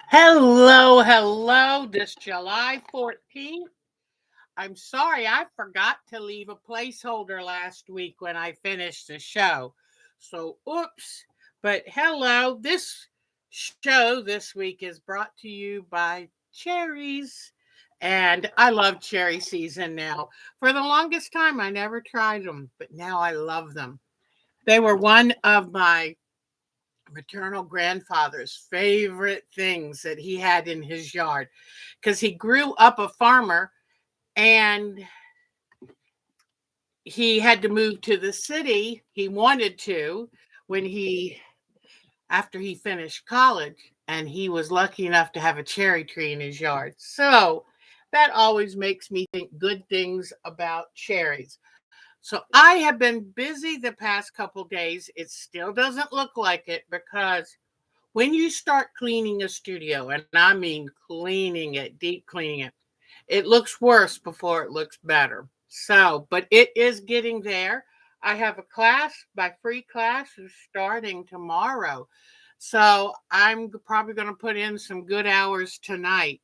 Hello. This July 14th. I'm sorry, I forgot to leave a placeholder last week when I finished the show. So, oops. But hello, this show this week is brought to you by cherries. And I love cherry season now. For the longest time, I never tried them, but now I love them. They were one of my maternal grandfather's favorite things that he had in his yard because he grew up a farmer and he had to move to the city. He wanted to when he after he finished college, and he was lucky enough to have a cherry tree in his yard. So that always makes me think good things about cherries. So I have been busy the past couple days. It still doesn't look like it because when you start cleaning a studio, and I mean cleaning it, deep cleaning it looks worse before it looks better. So, but it is getting there. I have a class, my free class is starting tomorrow. So I'm probably going to put in some good hours tonight.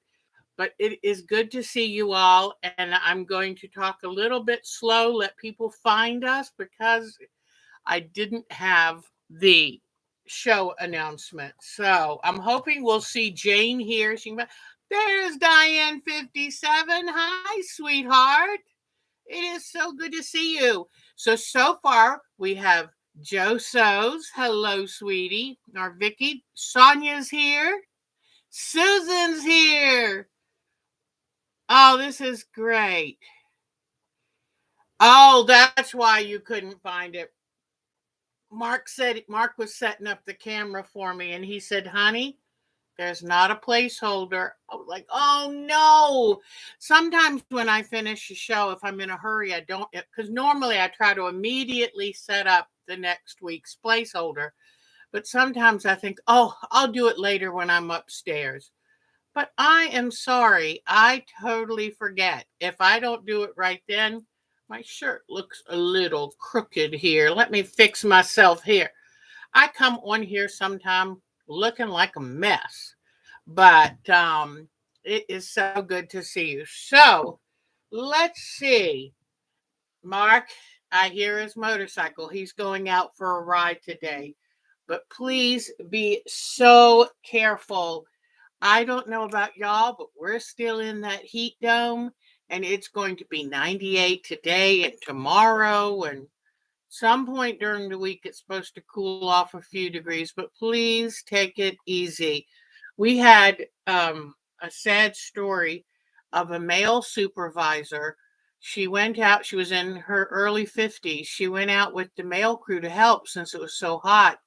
But it is good to see you all. And I'm going to talk a little bit slow, let people find us because I didn't have the show announcement. So I'm hoping we'll see Jane here. There's Diane 57. Hi, sweetheart. It is so good to see you. So far we have Joe Sows. Hello, sweetie. Our Vicky. Sonia's here. Susan's here. Oh, this is great. Oh, that's why you couldn't find it. Mark was setting up the camera for me and he said, honey, there's not a placeholder. I was like, oh no. Sometimes when I finish a show, if I'm in a hurry, I don't, because normally I try to immediately set up the next week's placeholder. But sometimes I think, oh, I'll do it later when I'm upstairs. But I am sorry. I totally forget. If I don't do it right then, my shirt looks a little crooked here. Let me fix myself here. I come on here sometime looking like a mess, but it is so good to see you. So let's see. Mark, I hear his motorcycle. He's going out for a ride today, but please be so careful. I don't know about y'all, but we're still in that heat dome, and it's going to be 98 today and tomorrow, and some point during the week it's supposed to cool off a few degrees, but please take it easy. We had a sad story of a male supervisor. She went out, she was in her early 50s. She went out with the mail crew to help since it was so hot.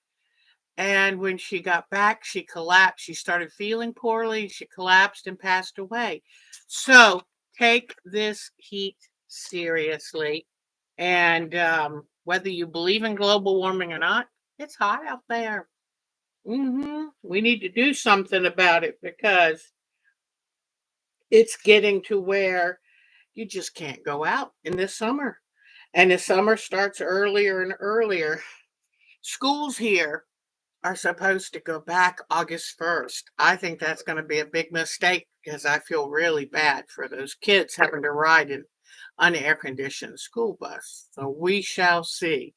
And when she got back, she collapsed. She started feeling poorly. She collapsed and passed away. So take this heat seriously. And whether you believe in global warming or not, it's hot out there. We need to do something about it because it's getting to where you just can't go out in the summer. And the summer starts earlier and earlier. Schools here are supposed to go back August 1st. I think that's going to be a big mistake because I feel really bad for those kids having to ride in an air conditioned school bus. So we shall see.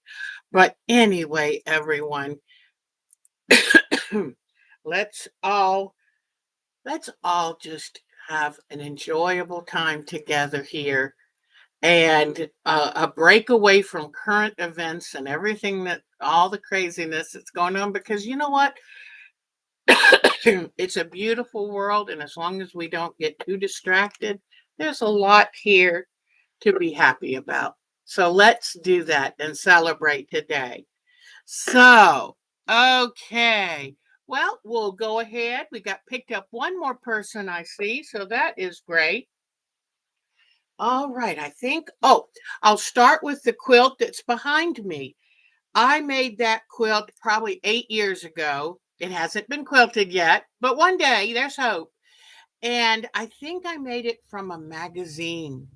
But anyway, everyone, let's all let's all just have an enjoyable time together here and a break away from current events and everything that all the craziness that's going on because you know what? It's a beautiful world, and as long as we don't get too distracted, there's a lot here to be happy about. So let's do that and celebrate today. So, okay. Well, we'll go ahead. We got picked up one more person I see, so that is great. All right, I think, oh, I'll start with the quilt that's behind me. I made that quilt probably 8 years ago. It hasn't been quilted yet, but one day there's hope. And I think I made it from a magazine.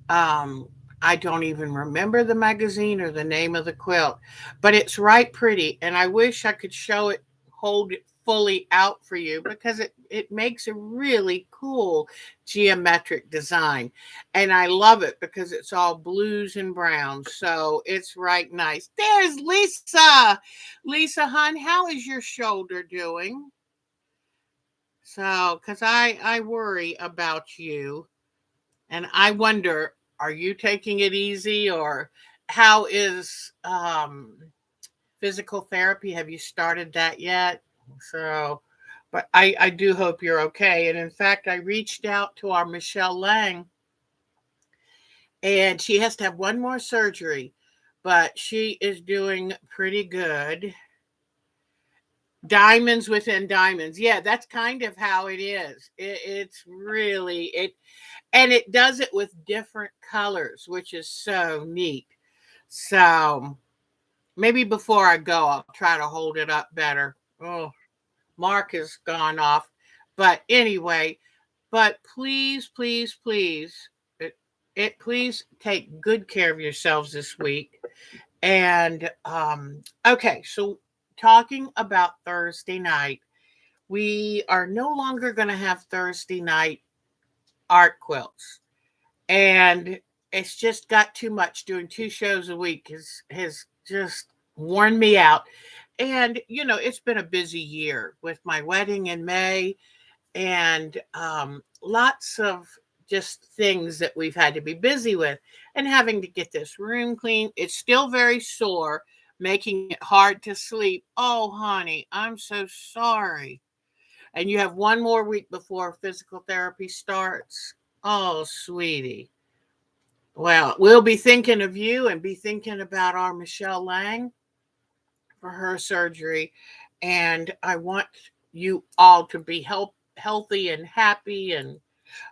Um, I don't even remember the magazine or the name of the quilt, but it's right pretty. And I wish I could show it, hold it fully out for you because it makes a really cool geometric design. And I love it because it's all blues and browns. So it's right nice. There's Lisa. Lisa, hon, how is your shoulder doing? So, because I worry about you and I wonder, are you taking it easy or how is physical therapy? Have you started that yet? So, but I do hope you're okay. And in fact, I reached out to our Michelle Lang, and she has to have one more surgery, but she is doing pretty good. Diamonds within diamonds. Yeah, that's kind of how it is. It's really it, and it does it with different colors, which is so neat. So maybe before I go, I'll try to hold it up better. Oh, Mark has gone off. But anyway, but please, please, please, please take good care of yourselves this week. And okay, so talking about Thursday night, we are no longer going to have Thursday night art quilts. And it's just got too much. Doing 2 shows a week has just worn me out. And it's been a busy year with my wedding in May and lots of just things that we've had to be busy with and having to get this room clean. It's still very sore, making it hard to sleep. Oh, honey, I'm so sorry. And you have one more week before physical therapy starts. Oh, sweetie. Well, we'll be thinking of you and be thinking about our Michelle Lang for her surgery. And I want you all to be healthy and happy and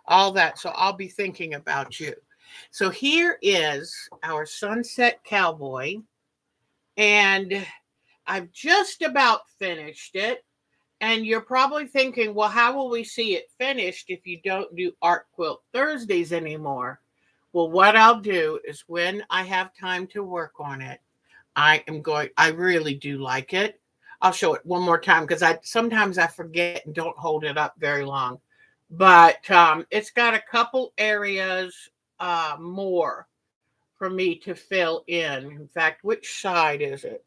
all that. So I'll be thinking about you. So here is our Sunset Cowboy. And I've just about finished it. And you're probably thinking, well, how will we see it finished if you don't do Art Quilt Thursdays anymore? Well, what I'll do is when I have time to work on it, I really do like it. I'll show it one more time because sometimes I forget and don't hold it up very long. But it's got a couple areas more for me to fill in. In fact, which side is it?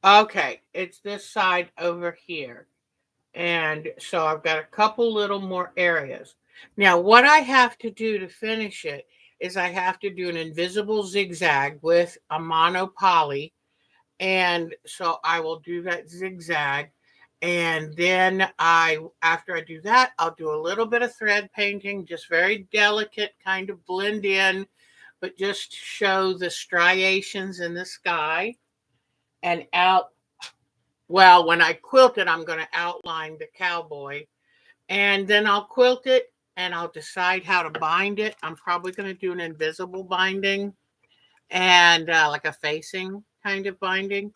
Okay, it's this side over here. And so I've got a couple little more areas. Now, what I have to do to finish it is I have to do an invisible zigzag with a mono poly. And so I will do that zigzag. And then after I do that, I'll do a little bit of thread painting, just very delicate, kind of blend in, but just show the striations in the sky and out. Well, when I quilt it, I'm going to outline the cowboy and then I'll quilt it and I'll decide how to bind it. I'm probably going to do an invisible binding and like a facing kind of binding,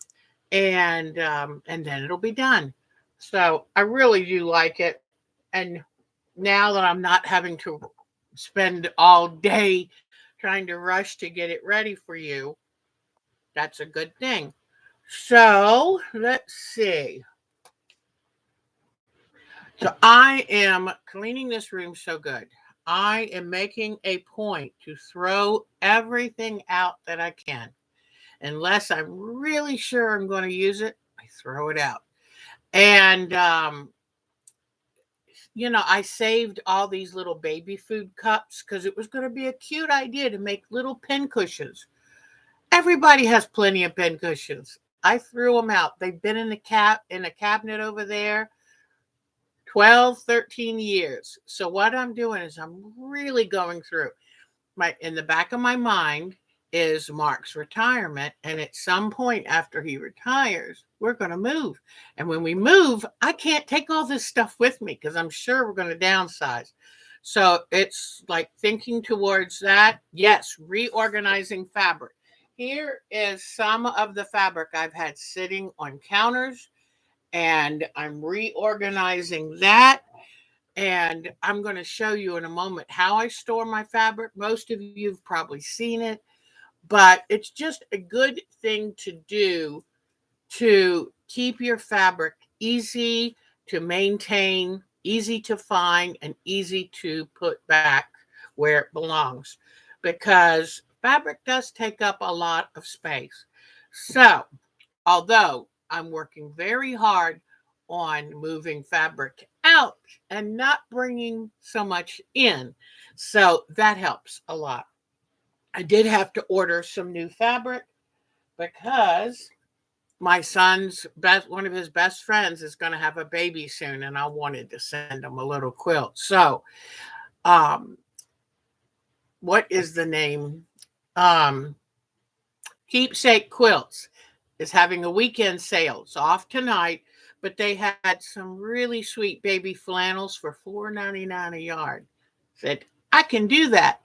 and then it'll be done. So I really do like it, and now that I'm not having to spend all day trying to rush to get it ready for you, that's a good thing. So let's see. So I am cleaning this room so good. I am making a point to throw everything out that I can. Unless I'm really sure I'm going to use it, I throw it out. And, I saved all these little baby food cups because it was going to be a cute idea to make little pin cushions. Everybody has plenty of pin cushions. I threw them out. They've been in a cabinet over there 12, 13 years. So what I'm doing is I'm really going through in the back of my mind is Mark's retirement. And at some point after he retires, we're going to move. And when we move, I can't take all this stuff with me because I'm sure we're going to downsize. So it's like thinking towards that. Yes, reorganizing fabric. Here is some of the fabric I've had sitting on counters, and I'm reorganizing that. And I'm going to show you in a moment how I store my fabric. Most of you have probably seen it, but it's just a good thing to do to keep your fabric easy to maintain, easy to find, and easy to put back where it belongs, because fabric does take up a lot of space. So, although I'm working very hard on moving fabric out and not bringing so much in, so that helps a lot. I did have to order some new fabric because my son's best one of his best friends is going to have a baby soon, and I wanted to send him a little quilt. So, um, what is the name? Um, Keepsake Quilts is having a weekend sale. It's off tonight, but they had some really sweet baby flannels for $4.99 a yard. Said, I can do that.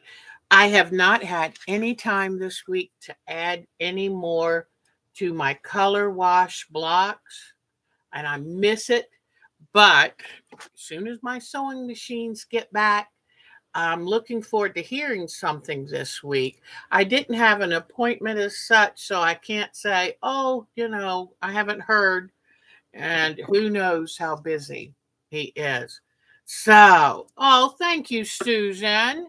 I have not had any time this week to add any more to my color wash blocks, and I miss it. But as soon as my sewing machines get back, I'm looking forward to hearing something this week. I didn't have an appointment as such, so I can't say, oh, I haven't heard, and who knows how busy he is. So, oh, thank you, Susan.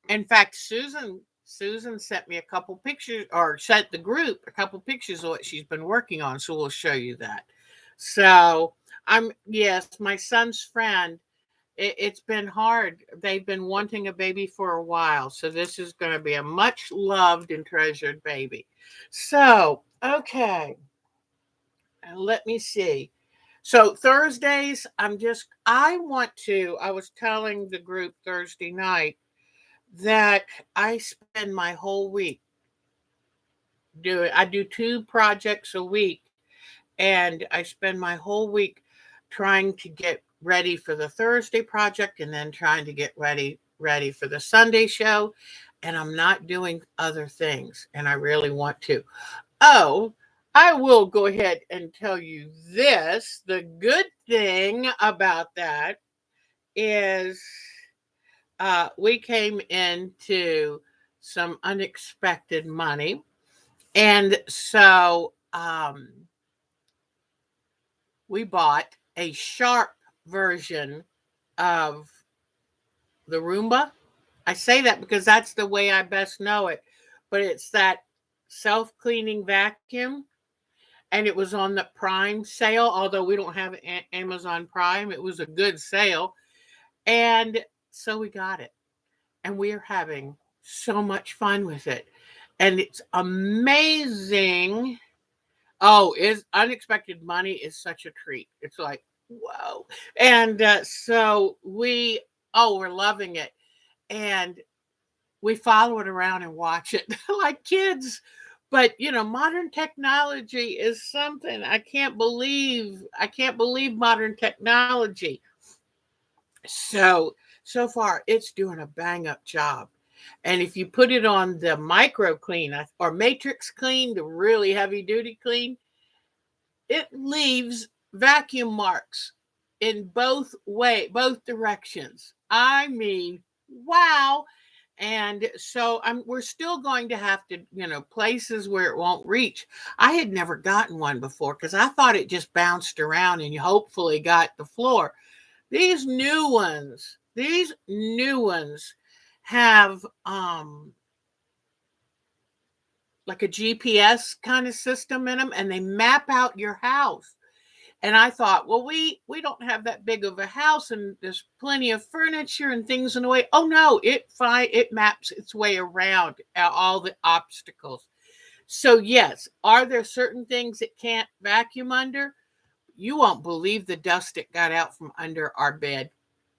In fact, Susan sent me a couple pictures, or sent the group a couple pictures of what she's been working on, so we'll show you that. So, yes, my son's friend, it's been hard. They've been wanting a baby for a while. So this is going to be a much loved and treasured baby. So, okay. Let me see. So Thursdays, I was telling the group Thursday night that I spend my whole week I do 2 projects a week, and I spend my whole week trying to get ready for the Thursday project and then trying to get ready for the Sunday show, and I'm not doing other things, and I really want to. Oh, I will go ahead and tell you this. The good thing about that is we came into some unexpected money, and so we bought a sharp version of the Roomba. I say that because that's the way I best know it, but it's that self-cleaning vacuum, and it was on the Prime sale. Although we don't have Amazon Prime, it was a good sale, and so we got it, and we are having so much fun with it, and it's amazing. Oh, is unexpected money is such a treat. It's like, whoa. And we're loving it. And we follow it around and watch it like kids. But, modern technology is something I can't believe. I can't believe modern technology. So far, it's doing a bang up job. And if you put it on the micro clean or matrix clean, the really heavy duty clean, it leaves vacuum marks in both directions. I mean, wow. And so we're still going to have to, places where it won't reach. I had never gotten one before because I thought it just bounced around and you hopefully got the floor. These new ones have like a GPS kind of system in them, and they map out your house. And I thought, well, we don't have that big of a house, and there's plenty of furniture and things in the way. Oh no, it maps its way around all the obstacles. So yes, are there certain things it can't vacuum under? You won't believe the dust it got out from under our bed.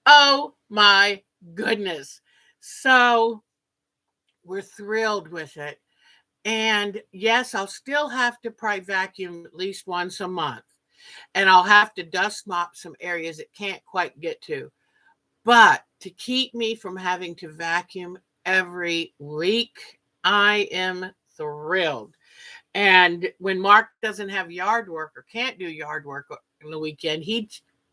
Oh my goodness. So we're thrilled with it. And yes, I'll still have to probably vacuum at least once a month. And I'll have to dust mop some areas it can't quite get to. But to keep me from having to vacuum every week, I am thrilled. And when Mark doesn't have yard work or can't do yard work on the weekend, he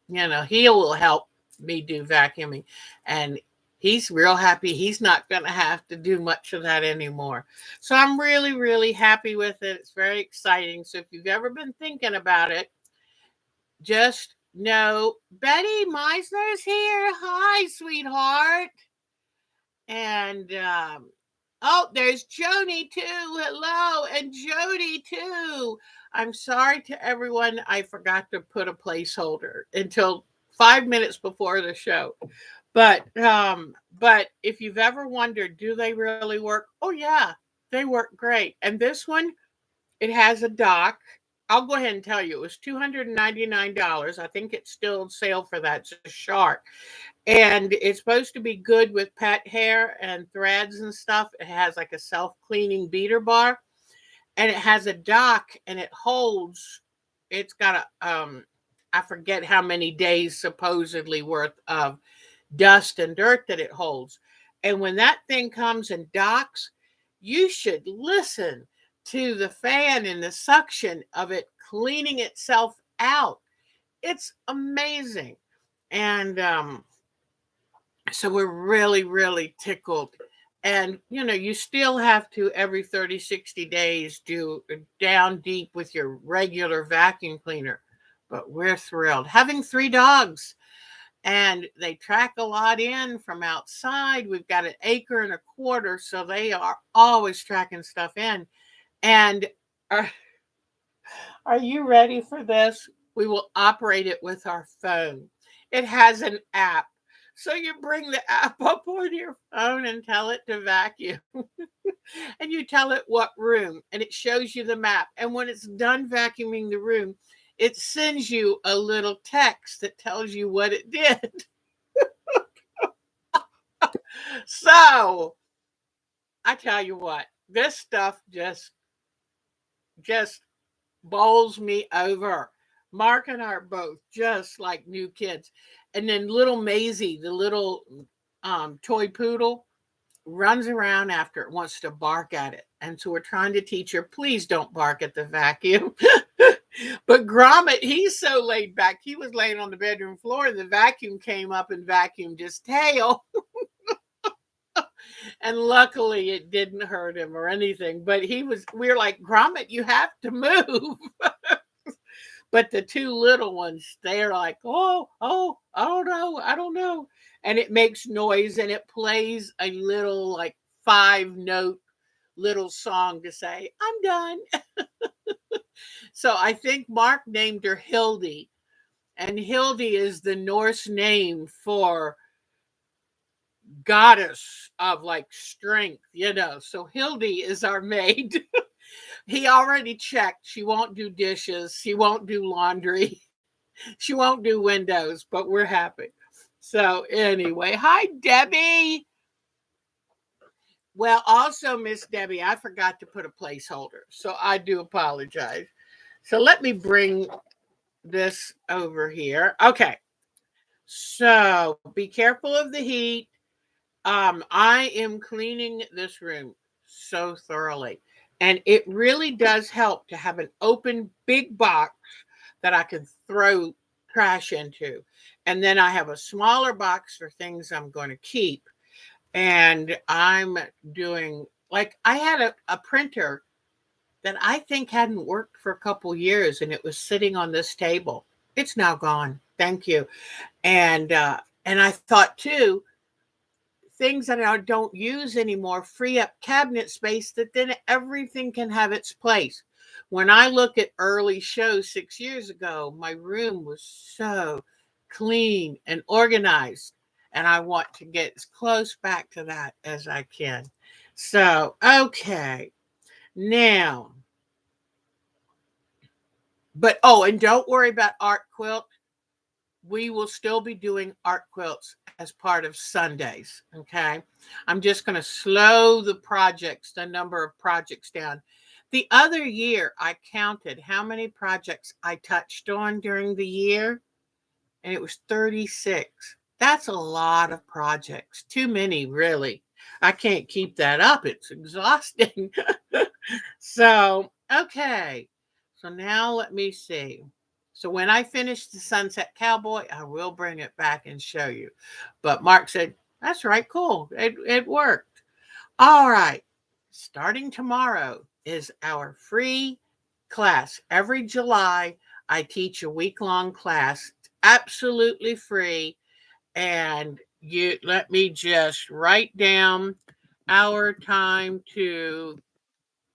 will help me do vacuuming. And he's real happy he's not going to have to do much of that anymore. So I'm really, really happy with it. It's very exciting. So if you've ever been thinking about it, just know Betty Meisner's here. Hi, sweetheart. And oh, there's Joni too. Hello, and Jody too. I'm sorry to everyone. I forgot to put a placeholder until 5 minutes before the show. But if you've ever wondered, do they really work? Oh yeah, they work great. And this one, it has a dock. I'll go ahead and tell you, it was $299. I think it's still on sale for that. It's a shark, and it's supposed to be good with pet hair and threads and stuff. It has like a self-cleaning beater bar, and it has a dock, and it holds. It's got I forget how many days supposedly worth of dust and dirt that it holds. And when that thing comes and docks, you should listen to the fan and the suction of it cleaning itself out. It's amazing. And so we're really, really tickled. And, you still have to every 30, 60 days do down deep with your regular vacuum cleaner. But we're thrilled. Having 3 dogs, and they track a lot in from outside. We've got an acre and a quarter, so they are always tracking stuff in. And are, are you ready for this? We will operate it with our phone. It has an app. So you bring the app up on your phone and tell it to vacuum. And you tell it what room, and it shows you the map. And when it's done vacuuming the room, it sends you a little text that tells you what it did. So I tell you what, this stuff just bowls me over. Mark and I are both just like new kids. And then little Maisie, the little toy poodle, runs around after it, wants to bark at it. And so we're trying to teach her, please don't bark at the vacuum. But Gromit, he's so laid back. He was laying on the bedroom floor, and the vacuum came up and vacuumed his tail. And luckily it didn't hurt him or anything. But we were like, Gromit, you have to move. But the 2 little ones, they're like, oh, I don't know. And it makes noise, and it plays a little like 5-note little song to say, I'm done. So I think Mark named her Hildy. And Hildy is the Norse name for goddess of like strength. So Hildy is our maid. He already checked. She won't do dishes. She won't do laundry. She won't do windows, but we're happy. So anyway, hi Debbie. Well, also Miss Debbie, I forgot to put a placeholder. So I do apologize. So let me bring this over here. Okay. So be careful of the heat. I am cleaning this room so thoroughly. And it really does help to have an open big box that I can throw trash into. And then I have a smaller box for things I'm going to keep. And I'm doing, like, I had a printer that I think hadn't worked for a couple years, and it was sitting on this table. It's now gone. Thank you. And I thought too, things that I don't use anymore free up cabinet space that then everything can have its place. When I look at early shows 6 years ago, my room was so clean and organized, and I want to get as close back to that as I can. So, okay, now, but oh, and don't worry about art quilt. We will still be doing art quilts as part of Sundays. Okay. I'm just going to slow the number of projects down. The other year, I counted how many projects I touched on during the year, and it was 36. That's a lot of projects. Too many, really. I can't keep that up. It's exhausting. So, okay. So now let me see. So when I finish the Sunset Cowboy, I will bring it back and show you. But Mark said, that's right, cool. It worked. All right. Starting tomorrow is our free class. Every July, I teach a week-long class, absolutely free. And you let me just write down our time to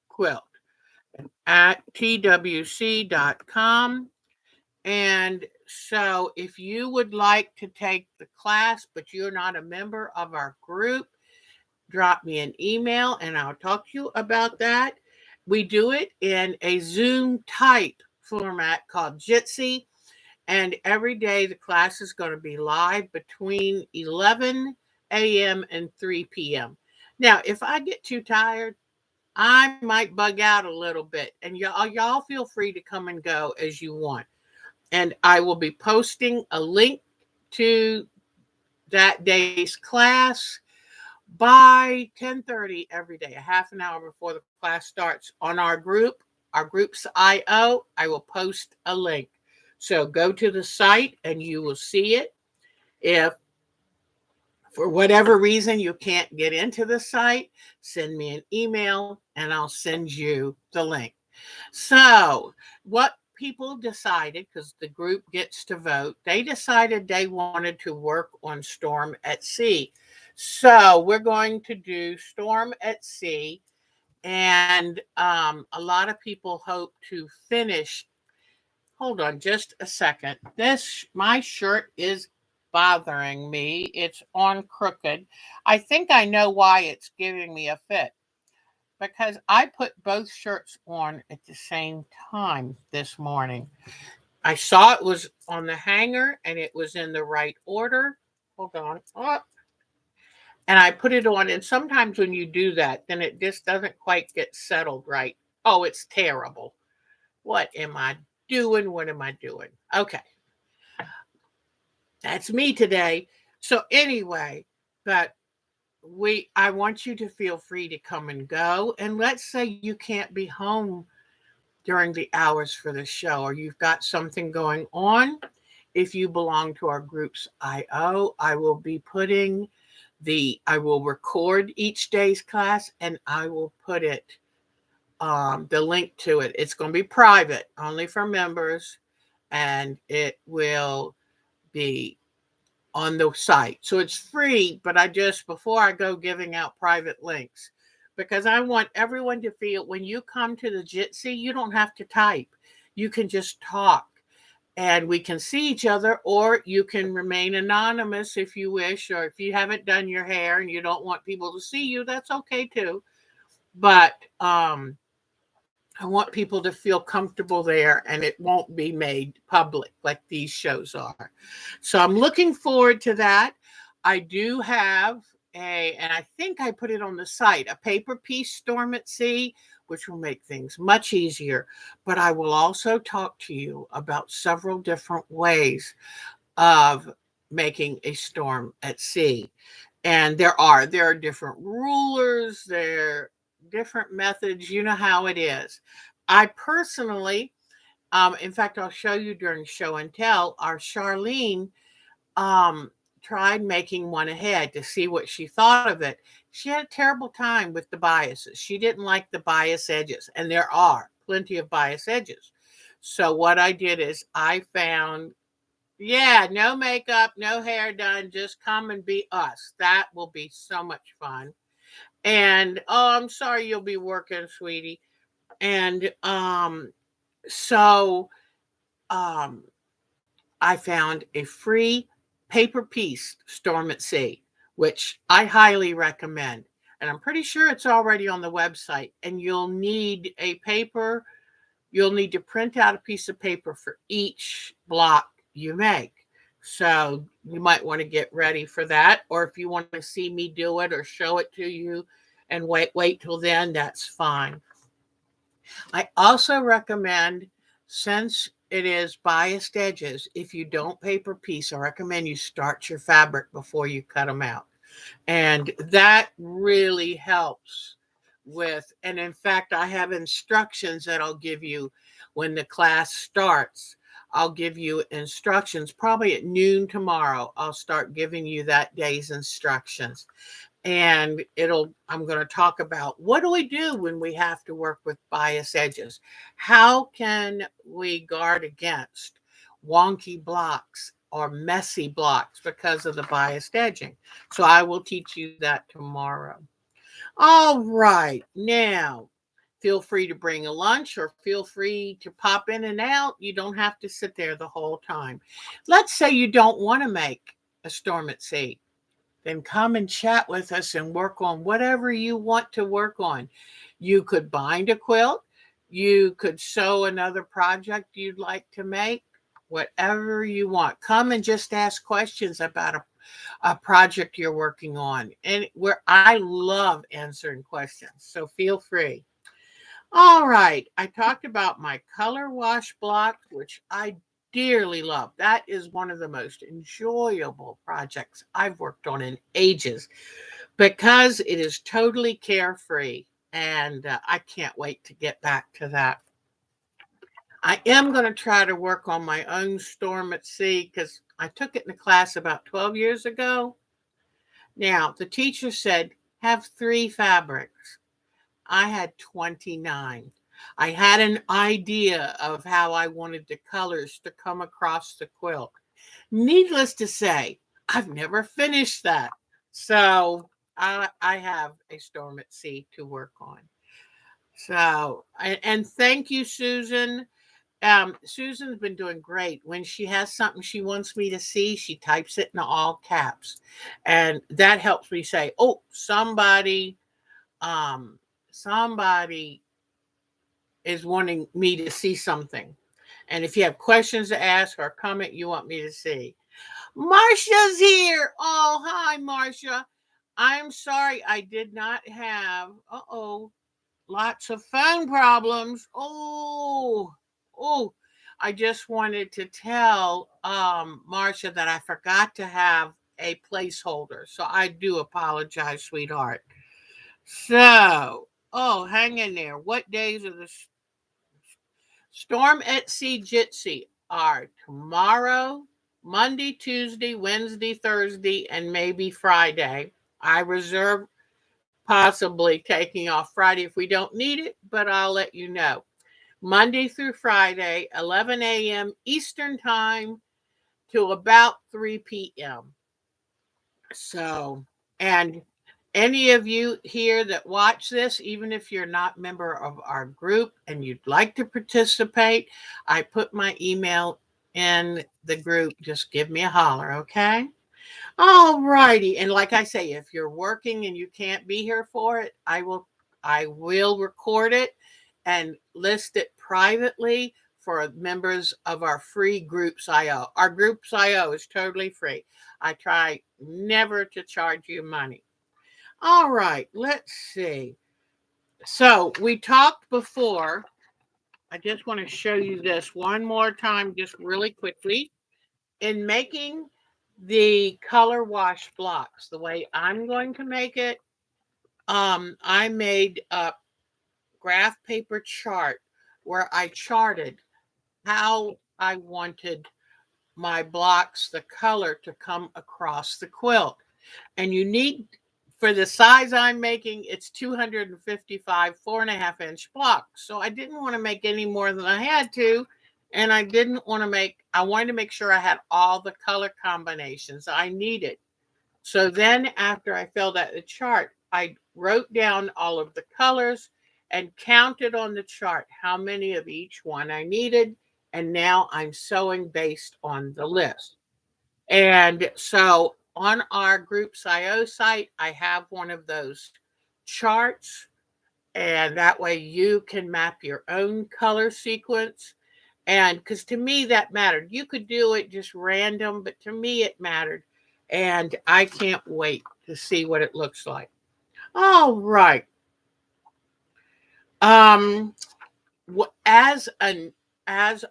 quilt at twc.com. And so if you would like to take the class, but you're not a member of our group, drop me an email and I'll talk to you about that. We do it in a Zoom type format called Jitsi. And every day the class is going to be live between 11 a.m. and 3 p.m. Now, if I get too tired, I might bug out a little bit. And y'all feel free to come and go as you want. And I will be posting a link to that day's class by 10:30 every day, a half an hour before the class starts on our group's IO. I will post a link. So go to the site and you will see it. If for whatever reason you can't get into the site, send me an email and I'll send you the link. So, what people decided, because the group gets to vote, they decided they wanted to work on Storm at Sea. So, we're going to do Storm at Sea, and a lot of people hope to finish. Hold on just a second. My shirt is bothering me. It's on crooked. I think I know why it's giving me a fit because I put both shirts on at the same time this morning. I saw it was on the hanger and it was in the right order. Hold on. Oh, and I put it on. And sometimes when you do that, then it just doesn't quite get settled right. Oh, it's terrible. What am I doing? What am I doing? Okay. That's me today. So anyway, but I want you to feel free to come and go. And let's say you can't be home during the hours for the show or you've got something going on. If you belong to our group's IO, I will record each day's class and I will put the link to it. It's going to be private, only for members, and it will be on the site. So it's free, but before I go giving out private links, because I want everyone to feel when you come to the Jitsi, you don't have to type. You can just talk and we can see each other, or you can remain anonymous if you wish, or if you haven't done your hair and you don't want people to see you, that's okay too. But I want people to feel comfortable there and it won't be made public like these shows are. So I'm looking forward to that. I do have and I think I put it on the site, a paper piece Storm at Sea, which will make things much easier. But I will also talk to you about several different ways of making a storm at sea. And there are different rulers, there are different methods. You know how it is. I personally, in fact, I'll show you during show and tell, our Charlene tried making one ahead to see what she thought of it. She had a terrible time with the biases. She didn't like the bias edges, and there are plenty of bias edges. So what I did is I found, yeah, no makeup, no hair done, just come and be us. That will be so much fun. And oh, I'm sorry you'll be working, sweetie. And so um I found a free paper piece, Storm at Sea, which I highly recommend. And I'm pretty sure it's already on the website. And you'll need to print out a piece of paper for each block you make. So you might want to get ready for that. Or if you want to see me do it or show it to you and wait till then, that's fine. I also recommend, since it is biased edges, if you don't paper piece, I recommend you start your fabric before you cut them out. And that really helps and in fact, I have instructions that I'll give you when the class starts. I'll give you instructions probably at noon tomorrow. I'll start giving you that day's instructions. And I'm going to talk about what do we do when we have to work with bias edges? How can we guard against wonky blocks or messy blocks because of the biased edging? So I will teach you that tomorrow. All right. Now, feel free to bring a lunch or feel free to pop in and out. You don't have to sit there the whole time. Let's say you don't want to make a storm at sea, then come and chat with us and work on whatever you want to work on. You could bind a quilt, you could sew another project you'd like to make, whatever you want. Come and just ask questions about a project you're working on. And where I love answering questions, so feel free. All right, I talked about my color wash block, which I dearly love. That is one of the most enjoyable projects I've worked on in ages because it is totally carefree, and I can't wait to get back to that. I am going to try to work on my own storm at sea because I took it in a class about 12 years ago. Now, the teacher said, have 3 fabrics. I had 29. I had an idea of how I wanted the colors to come across the quilt. Needless to say, I've never finished that. So I have a storm at sea to work on. So, and thank you, Susan. Susan's been doing great. When she has something she wants me to see, she types it in all caps. And that helps me say, oh, um, somebody is wanting me to see something. And if you have questions to ask or a comment you want me to see. Marcia's here. Oh, hi, Marcia. I'm sorry I did not have, lots of phone problems. Oh, I just wanted to tell Marcia that I forgot to have a placeholder. So I do apologize, sweetheart. So, hang in there. What days are the Storm at Sea Jitsi are tomorrow, Monday, Tuesday, Wednesday, Thursday, and maybe Friday. I reserve possibly taking off Friday if we don't need it, but I'll let you know. Monday through Friday, 11 a.m. Eastern Time to about 3 p.m. So, and any of you here that watch this, even if you're not a member of our group and you'd like to participate, I put my email in the group. Just give me a holler, okay? All righty. And like I say, if you're working and you can't be here for it, I will record it and list it privately for members of our free groups IO. Our groups IO is totally free. I try never to charge you money. All right, let's see. So we talked before. I just want to show you this one more time, just really quickly. In making the color wash blocks, the way I'm going to make it, I made a graph paper chart where I charted how I wanted my blocks, the color to come across the quilt. And you need, for the size I'm making, it's 255 4.5-inch blocks. So I didn't want to make any more than I had to. And I wanted to make sure I had all the color combinations I needed. So then after I filled out the chart, I wrote down all of the colors and counted on the chart how many of each one I needed. And now I'm sewing based on the list. And so on our Groups IO site, I have one of those charts. And that way you can map your own color sequence. And because to me that mattered. You could do it just random, but to me it mattered. And I can't wait to see what it looks like. All right. Um, as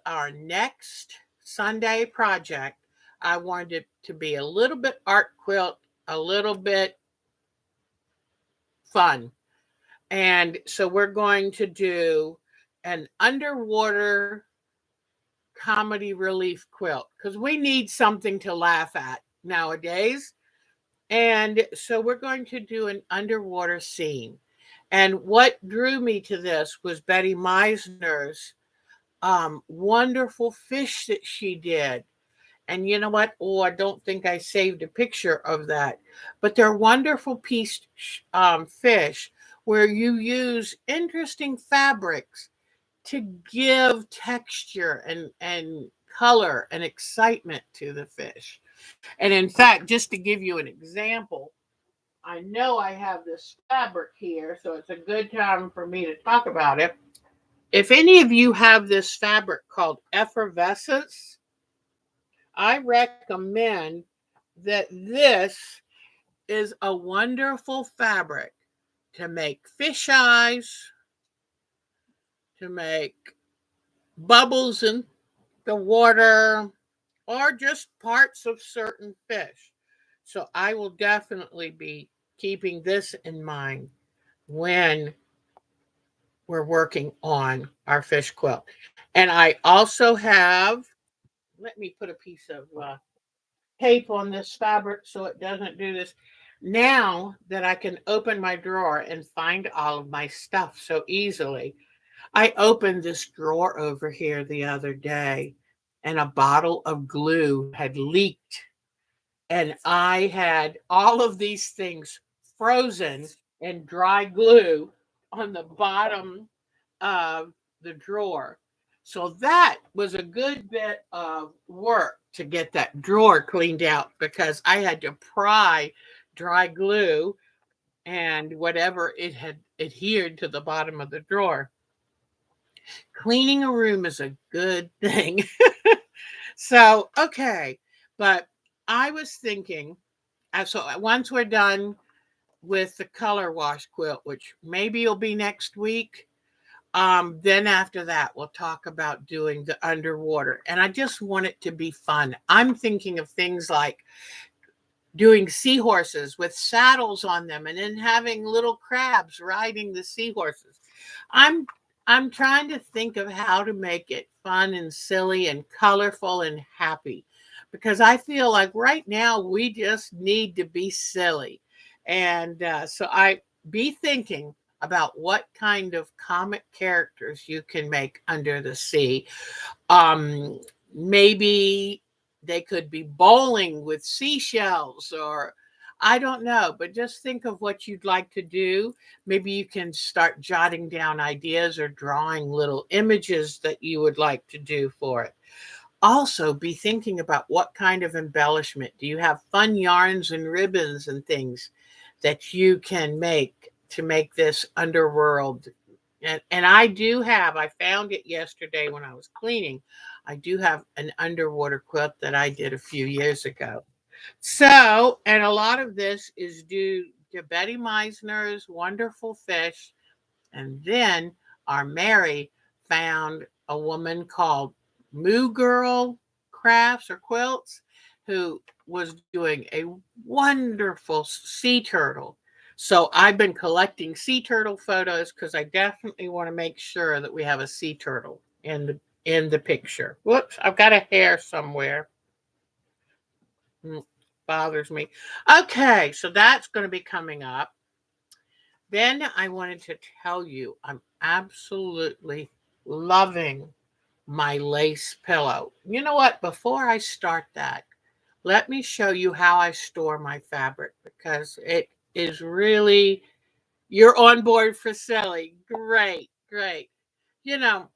our next Sunday project, I wanted it to be a little bit art quilt, a little bit fun. And so we're going to do an underwater comedy relief quilt because we need something to laugh at nowadays. And so we're going to do an underwater scene. And what drew me to this was Betty Meisner's wonderful fish that she did. And you know what? Oh, I don't think I saved a picture of that. But they're wonderful piece fish where you use interesting fabrics to give texture and color and excitement to the fish. And in fact, just to give you an example, I know I have this fabric here, so it's a good time for me to talk about it. If any of you have this fabric called effervescence, I recommend that this is a wonderful fabric to make fish eyes, to make bubbles in the water, or just parts of certain fish. So I will definitely be keeping this in mind when we're working on our fish quilt. And I also have, let me put a piece of tape on this fabric so it doesn't do this. Now that I can open my drawer and find all of my stuff so easily, I opened this drawer over here the other day and a bottle of glue had leaked. And I had all of these things frozen in dry glue on the bottom of the drawer. So that was a good bit of work to get that drawer cleaned out because I had to pry dry glue and whatever it had adhered to the bottom of the drawer. Cleaning a room is a good thing. So, okay. But I was thinking, so once we're done with the color wash quilt, which maybe will be next week, then after that, we'll talk about doing the underwater. And I just want it to be fun. I'm thinking of things like doing seahorses with saddles on them and then having little crabs riding the seahorses. I'm I'm trying to think of how to make it fun and silly and colorful and happy because I feel like right now we just need to be silly. And so I be thinking about what kind of comic characters you can make under the sea. Maybe they could be bowling with seashells or I don't know, but just think of what you'd like to do. Maybe you can start jotting down ideas or drawing little images that you would like to do for it. Also, be thinking about what kind of embellishment. Do you have fun yarns and ribbons and things that you can make to make this underworld? And I do have, I found it yesterday when I was cleaning. I do have an underwater quilt that I did a few years ago. So, and a lot of this is due to Betty Meisner's wonderful fish. And then our Mary found a woman called Moo Girl Crafts or Quilts who was doing a wonderful sea turtle. So I've been collecting sea turtle photos because I definitely want to make sure that we have a sea turtle in the picture. Whoops, I've got a hair somewhere. Bothers me. Okay, so that's going to be coming up. Then I wanted to tell you I'm absolutely loving my lace pillow. You know what? Before I start that, let me show you how I store my fabric because it is really, you're on board for silly. Great, great. You know,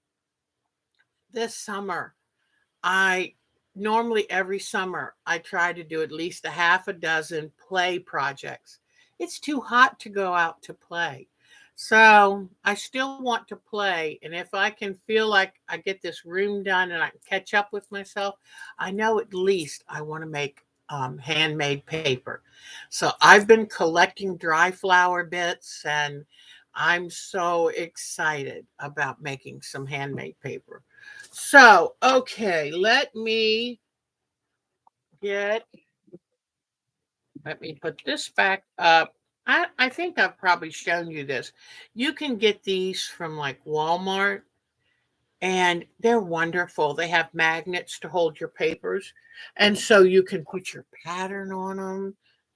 this summer I normally every summer I try to do at least a half a dozen play projects. It's too hot to go out to play. So I still want to play. And if I can feel like I get this room done and I can catch up with myself, I know at least I want to make handmade paper. So I've been collecting dry flower bits and I'm so excited about making some handmade paper. So, okay, get let me put this back up. I think I've probably shown you this. You can get these from like Walmart and they're wonderful. They have magnets to hold your papers. And so you can put your pattern on them.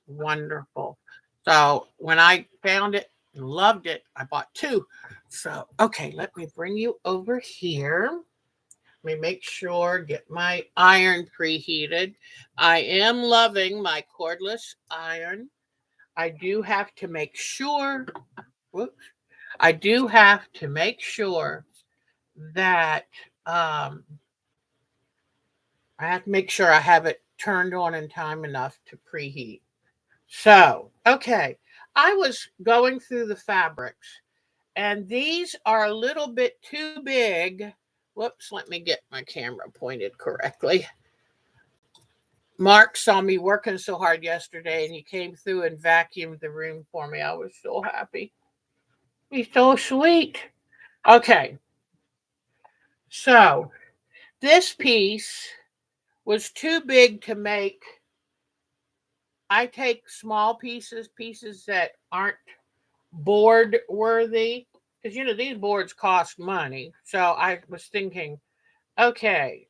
wonderful. So when I found it and loved it, I bought two. So, okay, let me bring you over here. Let me make sure, get my iron preheated. I am loving my cordless iron. I do have to make sure, whoops, I do have to make sure that I have to make sure I have it turned on in time enough to preheat. So, okay, I was going through the fabrics, and these are a little bit too big. Whoops, let me get my camera pointed correctly. Mark saw me working so hard yesterday, and he came through and vacuumed the room for me. I was so happy. He's so sweet. Okay, so this piece was too big to make. I take small pieces that aren't board worthy, because these boards cost money. So I was thinking, okay,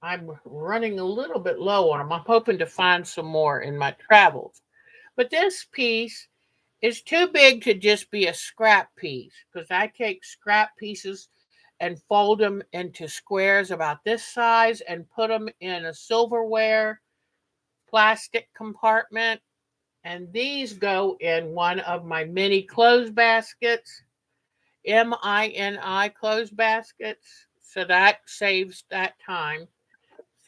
I'm running a little bit low on them. I'm hoping to find some more in my travels. But this piece is too big to just be a scrap piece, because I take scrap pieces and fold them into squares about this size and put them in a silverware plastic compartment. And these go in one of my mini clothes baskets, MINI clothes baskets. So that saves that time.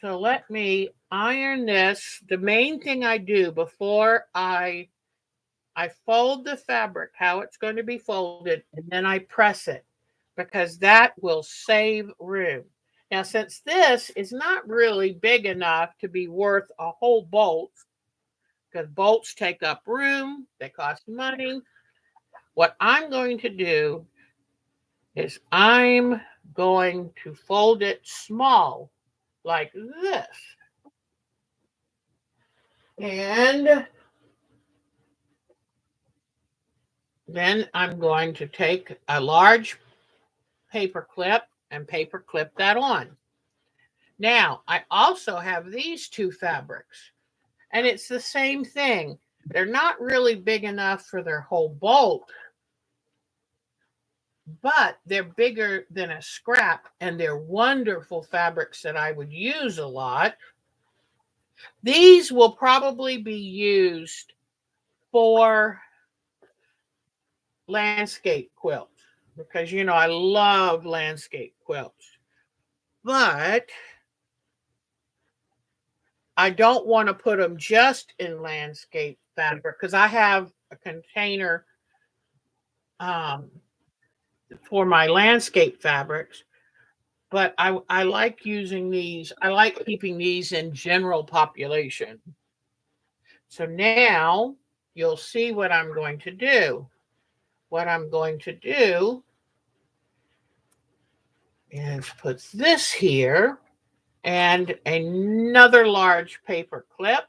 So let me iron this. The main thing I do before I fold the fabric, how it's going to be folded, and then I press it, because that will save room. Now, since this is not really big enough to be worth a whole bolt, because bolts take up room, they cost money, what I'm going to do is I'm going to fold it small like this. And then I'm going to take a large paper clip and paper clip that on. Now, I also have these two fabrics, and it's the same thing. They're not really big enough for their whole bolt, but they're bigger than a scrap, and they're wonderful fabrics that I would use a lot. These will probably be used for landscape quilts, because I love landscape quilts. But I don't want to put them just in landscape fabric, because I have a container um, for my landscape fabrics. But I like using these. I like keeping these in general population. So now you'll see what I'm going to do. What I'm going to do is put this here and another large paper clip.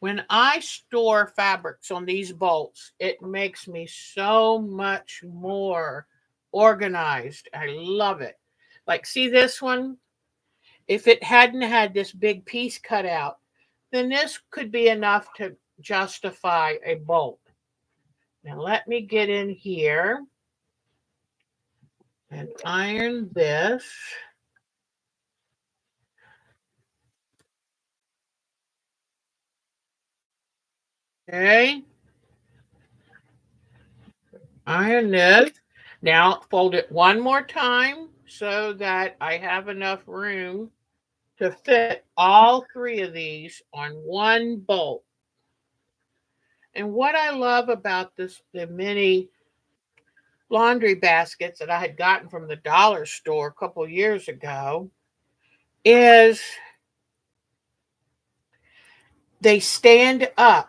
When I store fabrics on these bolts, it makes me so much more organized. I love it. Like, see this one? If it hadn't had this big piece cut out, then this could be enough to justify a bolt. Now let me get in here and iron this. Okay, iron this. Now fold it one more time so that I have enough room to fit all three of these on one bolt. And what I love about the mini laundry baskets that I had gotten from the dollar store a couple years ago, is they stand up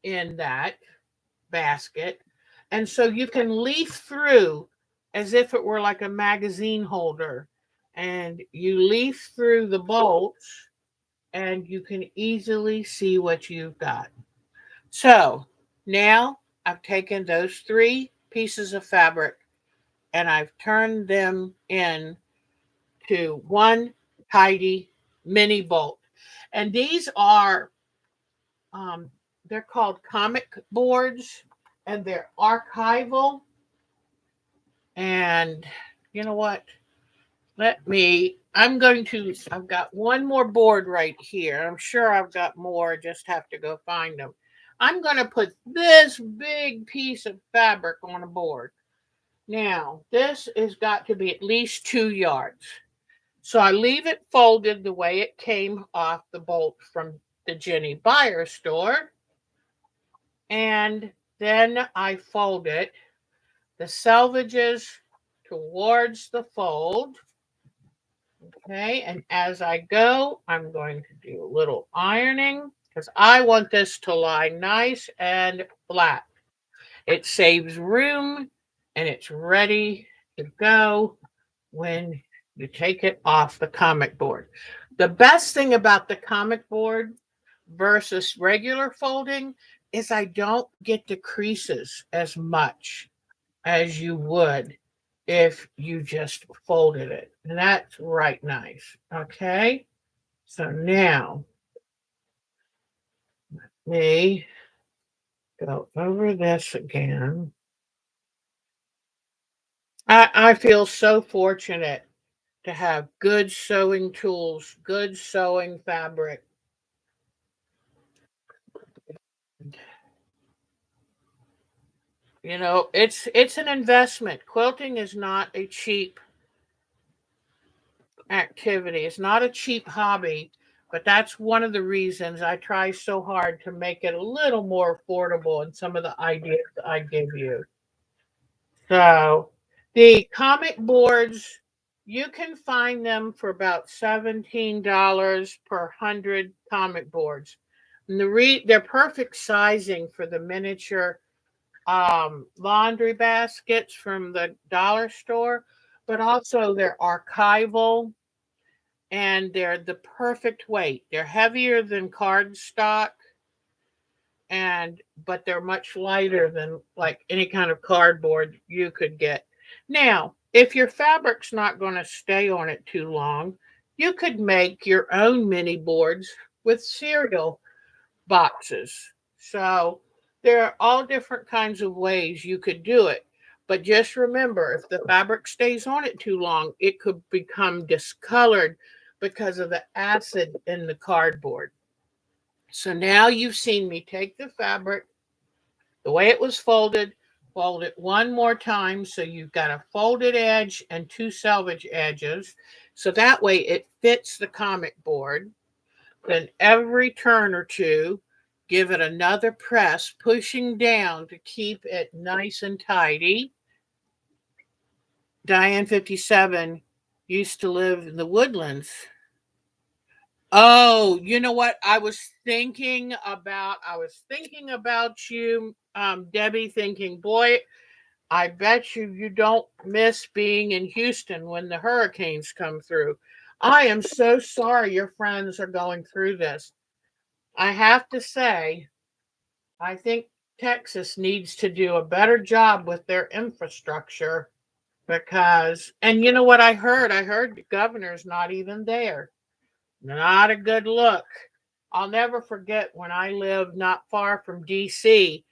in that basket. And so you can leaf through as if it were like a magazine holder. And you leaf through the bolts and you can easily see what you've got. So now I've taken those three pieces of fabric and I've turned them in to one tidy mini bolt. And these are, um, they're called comic boards, and they're archival. And you know what? I've got one more board right here. I'm sure I've got more, just have to go find them. I'm going to put this big piece of fabric on a board. Now, this has got to be at least 2 yards. So I leave it folded the way it came off the bolt from the Jenny Buyer store. And then I fold it, the selvages towards the fold. Okay, and as I go, I'm going to do a little ironing because I want this to lie nice and flat. It saves room and it's ready to go when you take it off the comic board. The best thing about the comic board versus regular folding is I don't get the creases as much as you would if you just folded it. And that's right nice. Okay. So now me go over this again. I feel so fortunate to have good sewing tools, good sewing fabric. You know, it's an investment. Quilting is not a cheap activity. It's not a cheap hobby, but that's one of the reasons I try so hard to make it a little more affordable in some of the ideas I give you. So, the comic boards, you can find them for about $17 per 100 comic boards. And they're perfect sizing for the miniature laundry baskets from the dollar store, but also they're archival and they're the perfect weight. They're heavier than cardstock, and but they're much lighter than like any kind of cardboard you could get. Now, if your fabric's not going to stay on it too long, you could make your own mini boards with cereal boxes. So there are all different kinds of ways you could do it. But just remember, if the fabric stays on it too long, it could become discolored because of the acid in the cardboard. So now you've seen me take the fabric, the way it was folded, fold it one more time. So you've got a folded edge and two selvage edges. So that way it fits the comic board. Then every turn or two, give it another press, pushing down to keep it nice and tidy. Diane 57 used to live in the Woodlands. Oh, you know what? I was thinking about you, Debbie, thinking, boy, I bet you don't miss being in Houston when the hurricanes come through. I am so sorry your friends are going through this. I have to say, I think Texas needs to do a better job with their infrastructure because, and you know what I heard? I heard the governor's not even there. Not a good look. I'll never forget when I lived not far from DC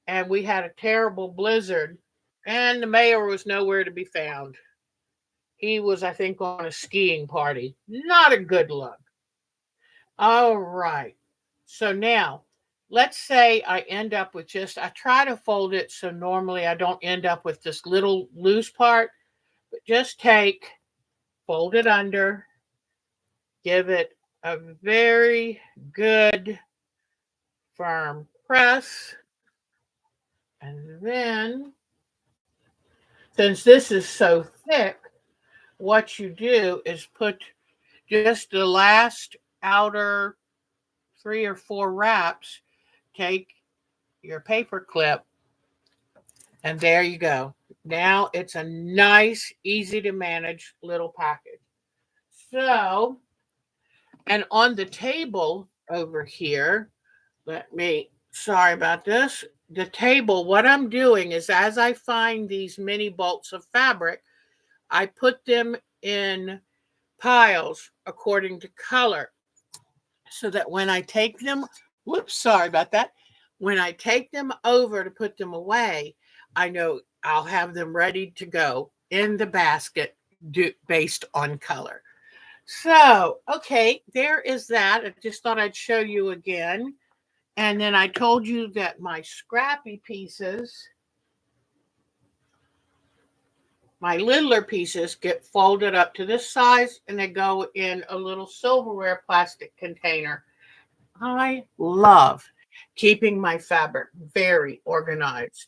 and we had a terrible blizzard and the mayor was nowhere to be found. He was, I think, on a skiing party. Not a good look. All right. So now, let's say I end up with I try to fold it so normally I don't end up with this little loose part, but just fold it under, give it a very good firm press, and then, since this is so thick, what you do is put just the last outer 3 or 4 wraps, take your paper clip, and there you go. Now it's a nice, easy to manage little package. So, and on the table over here, sorry about this. The table, what I'm doing is as I find these mini bolts of fabric, I put them in piles according to color, so that when I take them, whoops, sorry about that. When I take them over to put them away, I know I'll have them ready to go in the basket based on color. So, okay, there is that. I just thought I'd show you again. And then I told you that my scrappy pieces, my littler pieces, get folded up to this size and they go in a little silverware plastic container. I love keeping my fabric very organized.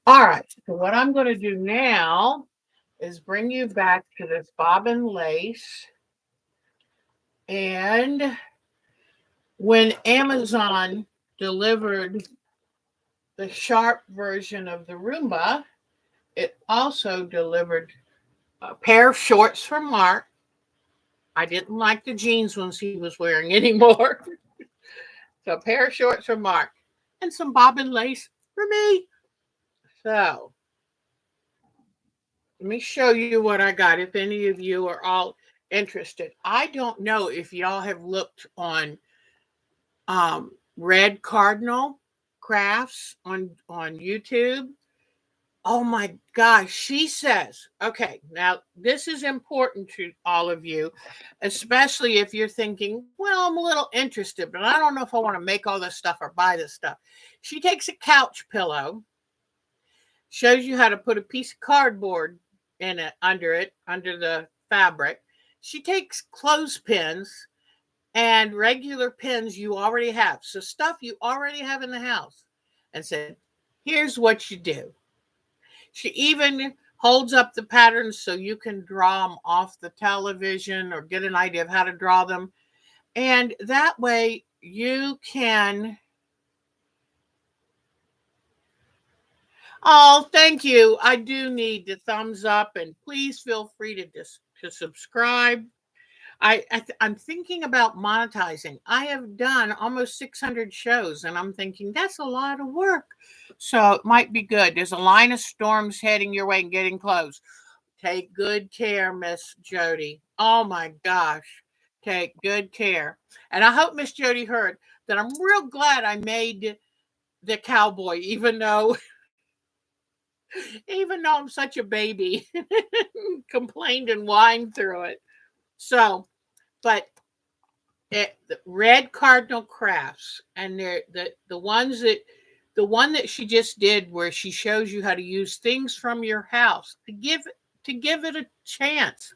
All right, so what I'm going to do now is bring you back to this bobbin lace. And when Amazon delivered the sharp version of the Roomba, it also delivered a pair of shorts for Mark. I didn't like the jeans ones he was wearing anymore. So a pair of shorts for Mark and some bobbin lace for me. So let me show you what I got if any of you are all interested. I don't know if y'all have looked on Red Cardinal Crafts on YouTube. Oh my gosh, she says, okay, now this is important to all of you, especially if you're thinking, well, I'm a little interested, but I don't know if I want to make all this stuff or buy this stuff. She takes a couch pillow, shows you how to put a piece of cardboard in it, under the fabric. She takes clothespins and regular pins you already have, so stuff you already have in the house, and said, here's what you do. She even holds up the patterns so you can draw them off the television or get an idea of how to draw them. And that way you can. Oh, thank you. I do need the thumbs up, and please feel free to subscribe. I'm thinking about monetizing. I have done almost 600 shows, and I'm thinking that's a lot of work. So it might be good. There's a line of storms heading your way and getting close. Take good care, Miss Jody. Oh my gosh. Take good care. And I hope Miss Jody heard that I'm real glad I made the cowboy, even though I'm such a baby. Complained and whined through it. So, but the Red Cardinal Crafts, and they're the ones that the one that she just did, where she shows you how to use things from your house to give it a chance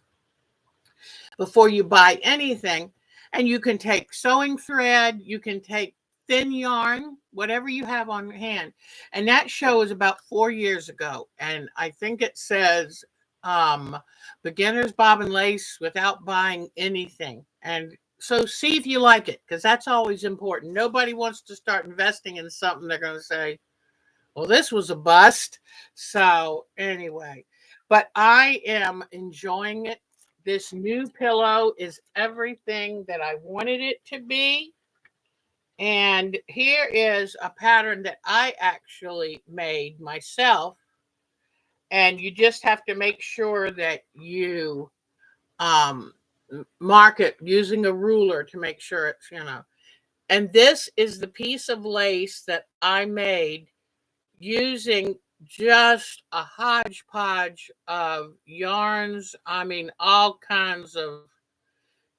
before you buy anything. And you can take sewing thread, you can take thin yarn, whatever you have on hand. And that show is about 4 years ago. And I think it says beginner's bobbin lace without buying anything. And so see if you like it, because that's always important. Nobody wants to start investing in something they're going to say, well, this was a bust. So anyway, but I am enjoying it. This new pillow is everything that I wanted it to be. And here is a pattern that I actually made myself. And you just have to make sure that you um, mark it using a ruler to make sure it's. And this is the piece of lace that I made using just a hodgepodge of yarns. I mean, all kinds of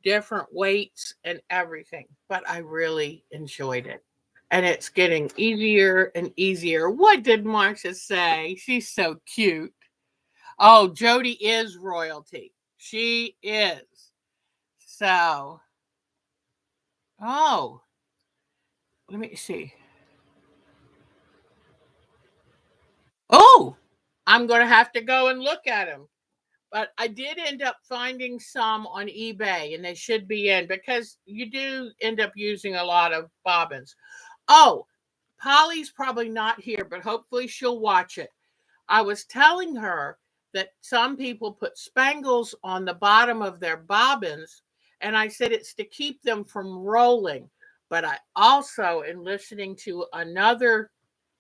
different weights and everything. But I really enjoyed it. And it's getting easier and easier. What did Marcia say? She's so cute. Oh, Jody is royalty. She is. So, oh, let me see. Oh, I'm going to have to go and look at them. But I did end up finding some on eBay, and they should be in, because you do end up using a lot of bobbins. Oh, Polly's probably not here, but hopefully she'll watch it. I was telling her that some people put spangles on the bottom of their bobbins, and I said it's to keep them from rolling. But I also, in listening to another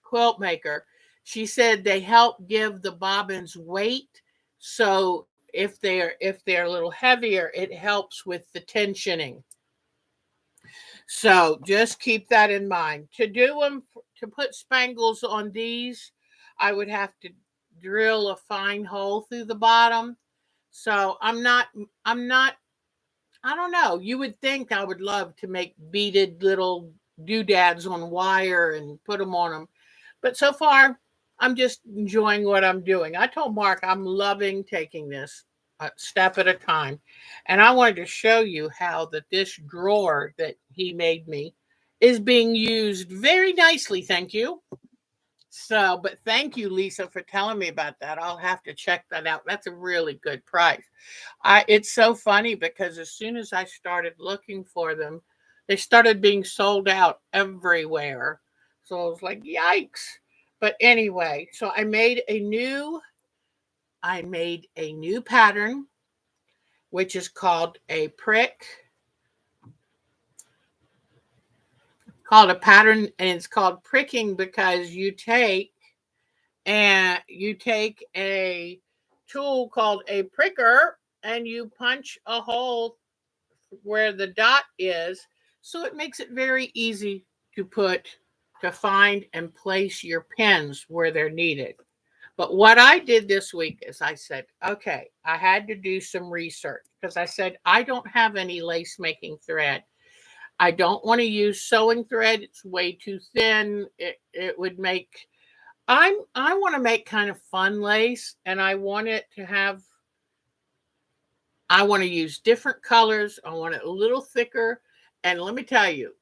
quilt maker, she said they help give the bobbins weight, so if they're a little heavier, it helps with the tensioning. So just keep that in mind. To do them, to put spangles on these, I would have to drill a fine hole through the bottom. So I'm not, I don't know. You would think I would love to make beaded little doodads on wire and put them on them. But so far, I'm just enjoying what I'm doing. I told Mark I'm loving taking this a step at a time. And I wanted to show you how that this drawer that he made me is being used very nicely. Thank you. So, but thank you, Lisa, for telling me about that. I'll have to check that out. That's a really good price. It's so funny because as soon as I started looking for them, they started being sold out everywhere. So I was like, yikes. But anyway, so I made a new pattern which is called a called a pattern, and it's called pricking because you take a tool called a pricker and you punch a hole where the dot is, so it makes it very easy to find and place your pins where they're needed. But what I did this week is I said, okay, I had to do some research because I said I don't have any lace making thread. I don't want to use sewing thread. It's way too thin. It would make I want to make kind of fun lace, and I want to use different colors. I want it a little thicker. And let me tell you,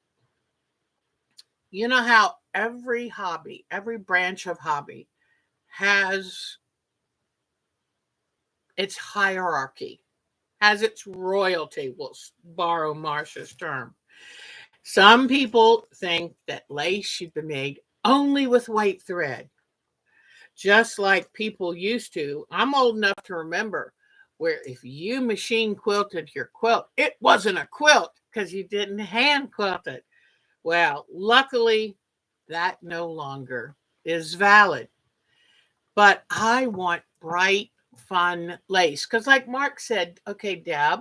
you know how every hobby, every branch of hobby has its hierarchy, has its royalty. We'll borrow Marsha's term. Some people think that lace should be made only with white thread, just like people used to. I'm old enough to remember where if you machine quilted your quilt, it wasn't a quilt because you didn't hand quilt it. Well, luckily, that no longer is valid. But I want bright, fun lace. Because, like Mark said, okay, Deb,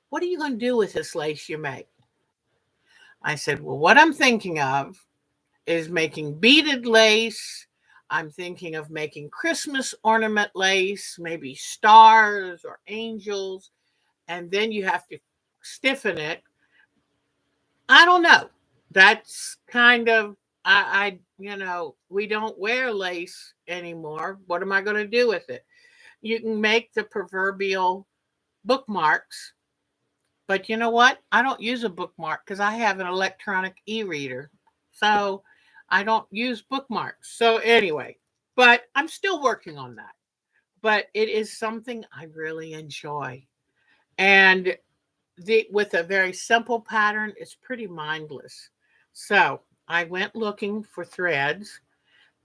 what are you going to do with this lace you make? I said, well, what I'm thinking of is making beaded lace. I'm thinking of making Christmas ornament lace, maybe stars or angels, and then you have to stiffen it. I don't know. That's kind of we don't wear lace anymore. What am I going to do with it? You can make the proverbial bookmarks, but you know what? I don't use a bookmark because I have an electronic e-reader. So I don't use bookmarks. So anyway, but I'm still working on that. But it is something I really enjoy. And with a very simple pattern, it's pretty mindless. So I went looking for threads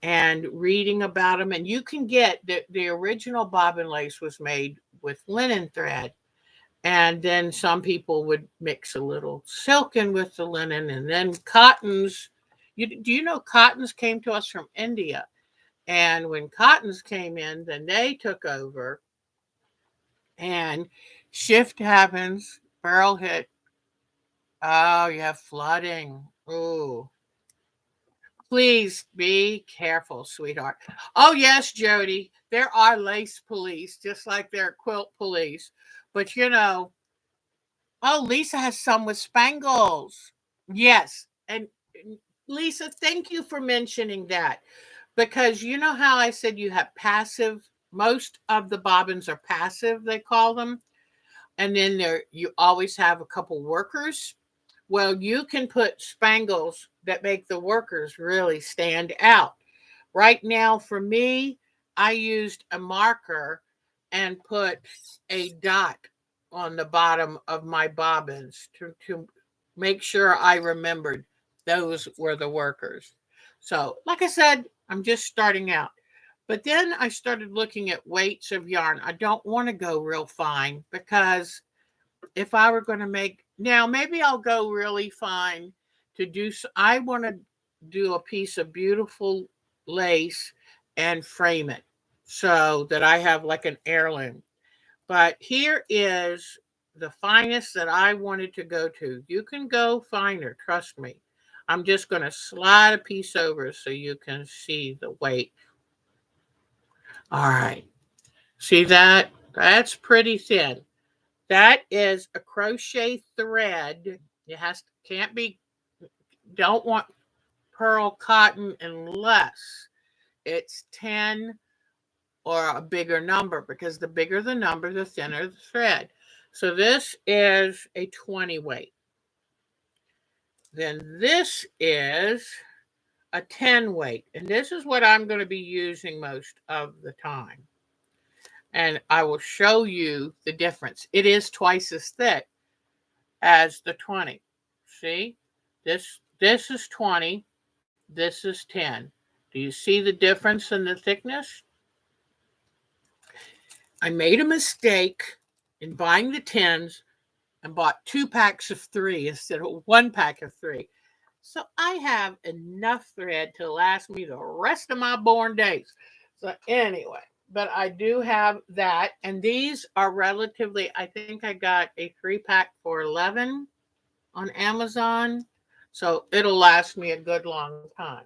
and reading about them. And you can get the original bobbin lace was made with linen thread. And then some people would mix a little silken with the linen, and then cottons. Do you know cottons came to us from India? And when cottons came in, then they took over, and shift happens, barrel hit. Oh, you have flooding. Oh, please be careful, sweetheart. Oh, yes, Jody, there are lace police, just like there are quilt police. But oh, Lisa has some with spangles. Yes. And Lisa, thank you for mentioning that because you know how I said you have passive, most of the bobbins are passive, they call them. And then you always have a couple workers. Well, you can put spangles that make the workers really stand out. Right now, for me, I used a marker and put a dot on the bottom of my bobbins to make sure I remembered those were the workers. So, like I said, I'm just starting out. But then I started looking at weights of yarn. I don't want to go real fine because if I were going to make now, maybe I'll go really fine to do. I want to do a piece of beautiful lace and frame it so that I have like an heirloom. But here is the finest that I wanted to go to. You can go finer, trust me. I'm just going to slide a piece over so you can see the weight. All right. See that? That's pretty thin. That is a crochet thread. It can't be, don't want pearl cotton unless it's 10 or a bigger number, because the bigger the number, the thinner the thread. So this is a 20 weight. Then this is a 10 weight. And this is what I'm going to be using most of the time. And I will show you the difference. It is twice as thick as the 20. See? This is 20. This is 10. Do you see the difference in the thickness? I made a mistake in buying the 10s and bought 2 packs of 3 instead of 1 pack of 3. So I have enough thread to last me the rest of my born days. So anyway, but I do have that. And these are relatively, I think I got a 3-pack for 11 on Amazon. So it'll last me a good long time.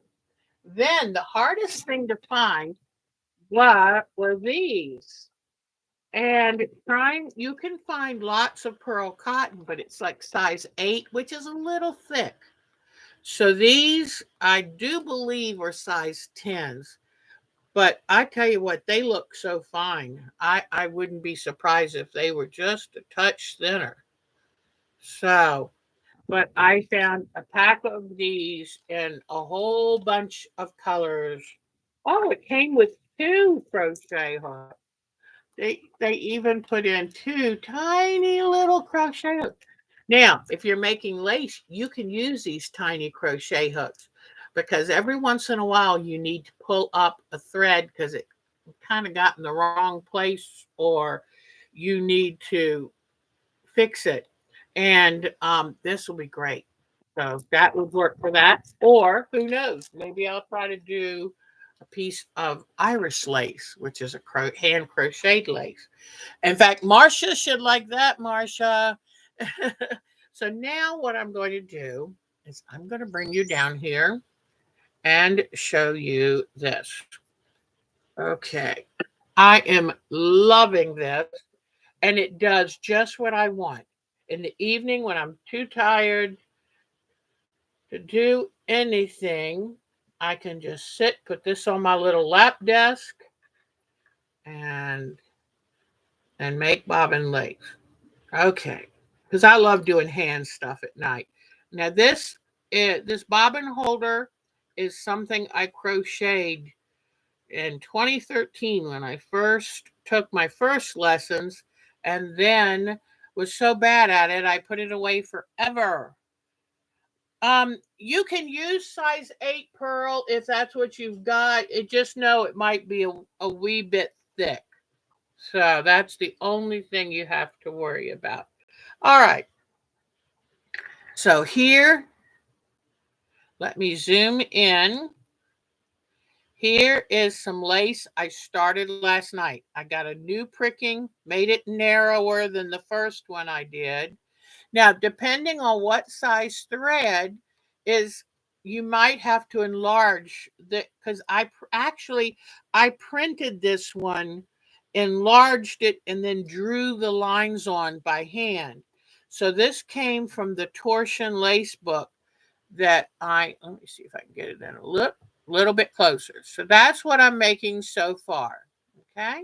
Then the hardest thing to find were these. And you can find lots of pearl cotton, but it's like size 8, which is a little thick. So these, I do believe, are size 10s. But I tell you what, they look so fine. I wouldn't be surprised if they were just a touch thinner. So, but I found a pack of these in a whole bunch of colors. Oh, it came with 2 crochet hooks. They even put in 2 tiny little crochet hooks. Now, if you're making lace, you can use these tiny crochet hooks, because every once in a while you need to pull up a thread because it kind of got in the wrong place, or you need to fix it. And this will be great. So that would work for that. Or who knows, maybe I'll try to do a piece of Irish lace, which is a hand crocheted lace. In fact, Marcia should like that, Marcia. So now what I'm going to do is I'm going to bring you down here and show you this. Okay. I am loving this, and it does just what I want. In the evening when I'm too tired to do anything, I can just put this on my little lap desk and make bobbin lace. Okay, because I love doing hand stuff at night. Now this bobbin holder is something I crocheted in 2013 when I first took my first lessons, and then was so bad at it I put it away forever. You can use size 8 pearl if that's what you've got. It just know it might be a wee bit thick. So that's the only thing you have to worry about. All right. So here, let me zoom in. Here is some lace I started last night. I got a new pricking, made it narrower than the first one I did. Now, depending on what size thread is, you might have to enlarge the, because I printed this one, enlarged it, and then drew the lines on by hand. So this came from the Torsion Lace book that let me see if I can get it in a little bit closer. So that's what I'm making so far. Okay.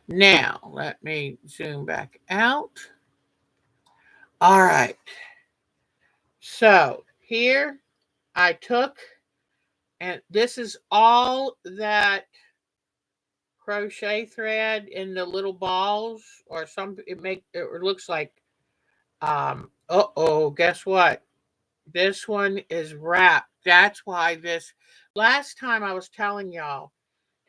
Now let me zoom back out. All right. So here I took, and this is all that crochet thread in the little balls, or some it looks like guess what? This one is wrapped. That's why this last time I was telling y'all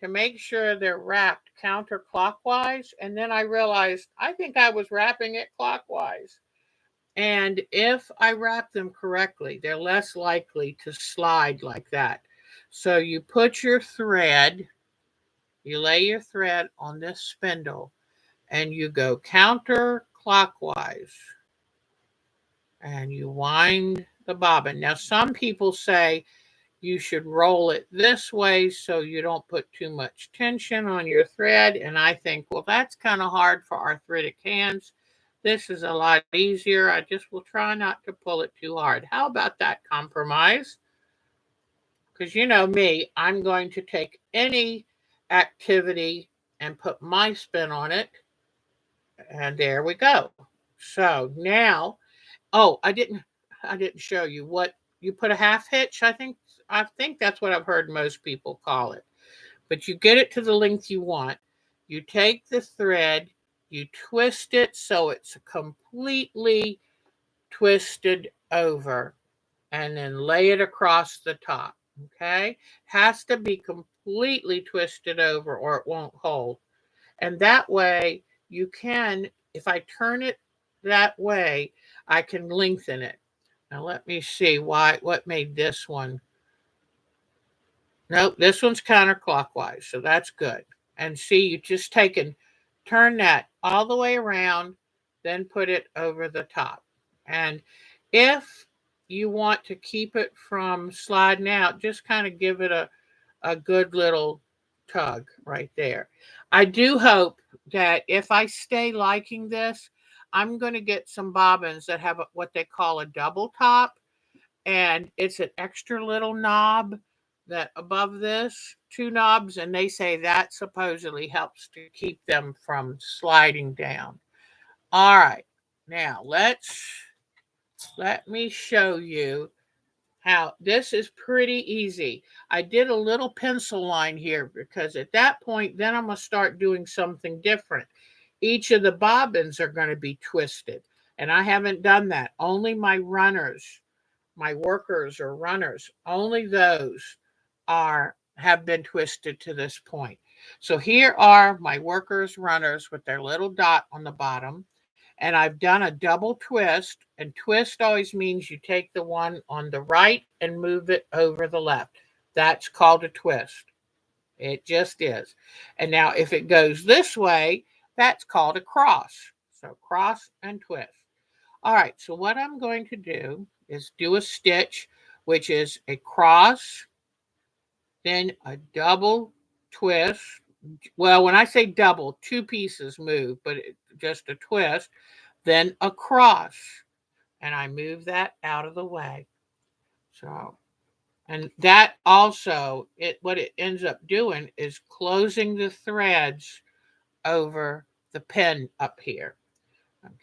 to make sure they're wrapped counterclockwise, and then I realized I think I was wrapping it clockwise. And if I wrap them correctly, they're less likely to slide like that. So you put your thread, you lay your thread on this spindle and you go counterclockwise and you wind the bobbin. Now, some people say you should roll it this way so you don't put too much tension on your thread. And I think, well, that's kind of hard for arthritic hands. This is a lot easier. I just will try not to pull it too hard. How about that compromise? Because you know me, I'm going to take any activity and put my spin on it. And there we go. So now, oh, I didn't show you what you put a half hitch. I think that's what I've heard most people call it. But you get it to the length you want. You take the thread, you twist it so it's completely twisted over, and then lay it across the top. Okay? Has to be completely twisted over or it won't hold. And that way you can, if I turn it that way, I can lengthen it. Now let me see what made this one. Nope, this one's counterclockwise, so that's good. And see, you just take and turn that all the way around, then put it over the top. And if you want to keep it from sliding out, just kind of give it a good little tug right there. I do hope that if I stay liking this, I'm going to get some bobbins that have what they call a double top, and it's an extra little knob that above this, two knobs, and they say that supposedly helps to keep them from sliding down. All right, now let me show you how this is pretty easy. I did a little pencil line here because at that point, then I'm going to start doing something different. Each of the bobbins are going to be twisted, and I haven't done that. Only my runners, my workers or runners, only those have been twisted to this point. So here are my workers runners with their little dot on the bottom. And I've done a double twist, and twist always means you take the one on the right and move it over the left. That's called a twist. It just is. And now if it goes this way, that's called a cross. So cross and twist. All right, so what I'm going to do is do a stitch, which is a cross, then a double twist. Well, when I say double, two pieces move, but just a twist, then a cross. And I move that out of the way. So, and that also, what it ends up doing is closing the threads over the pin up here.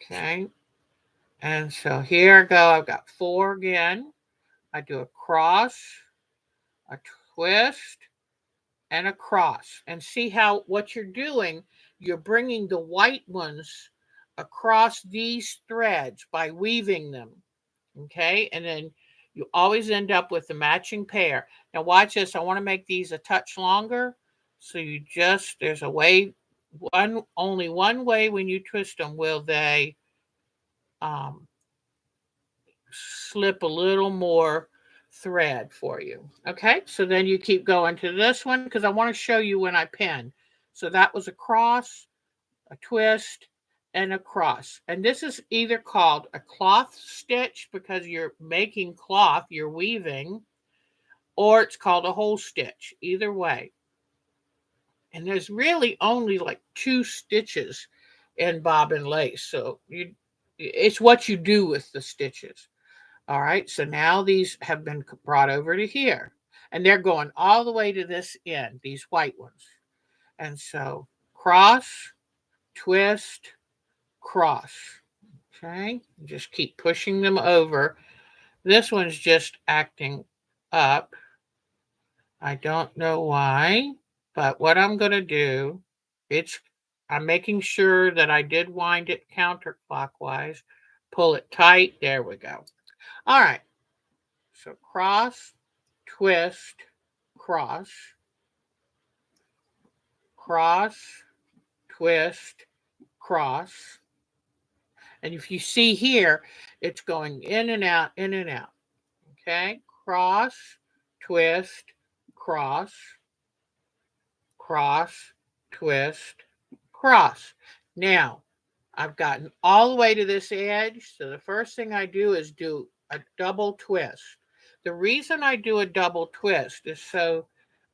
Okay. And so here I go. I've got 4 again. I do a cross, a twist, and a cross. And see how what you're doing, you're bringing the white ones across these threads by weaving them. Okay, and then you always end up with the matching pair. Now watch this. I want to make these a touch longer. So there's a way, only one way when you twist them will they um, slip a little more thread for you. Okay, so then you keep going to this one because I want to show you when I pin. So that was a cross, a twist, and a cross. And this is either called a cloth stitch because you're making cloth, you're weaving, or it's called a hole stitch. Either way. And there's really only like 2 stitches in bobbin lace. So it's what you do with the stitches. All right, so now these have been brought over to here. And they're going all the way to this end, these white ones. And so cross, twist, cross. Okay, just keep pushing them over. This one's just acting up. I don't know why, but what I'm going to do, I'm making sure that I did wind it counterclockwise. Pull it tight. There we go. All right. So cross, twist, cross, cross, twist, cross. And if you see here, it's going in and out, in and out. Okay, cross, twist, cross, cross, twist, cross. Now, I've gotten all the way to this edge. So the first thing I do is do a double twist. The reason I do a double twist is so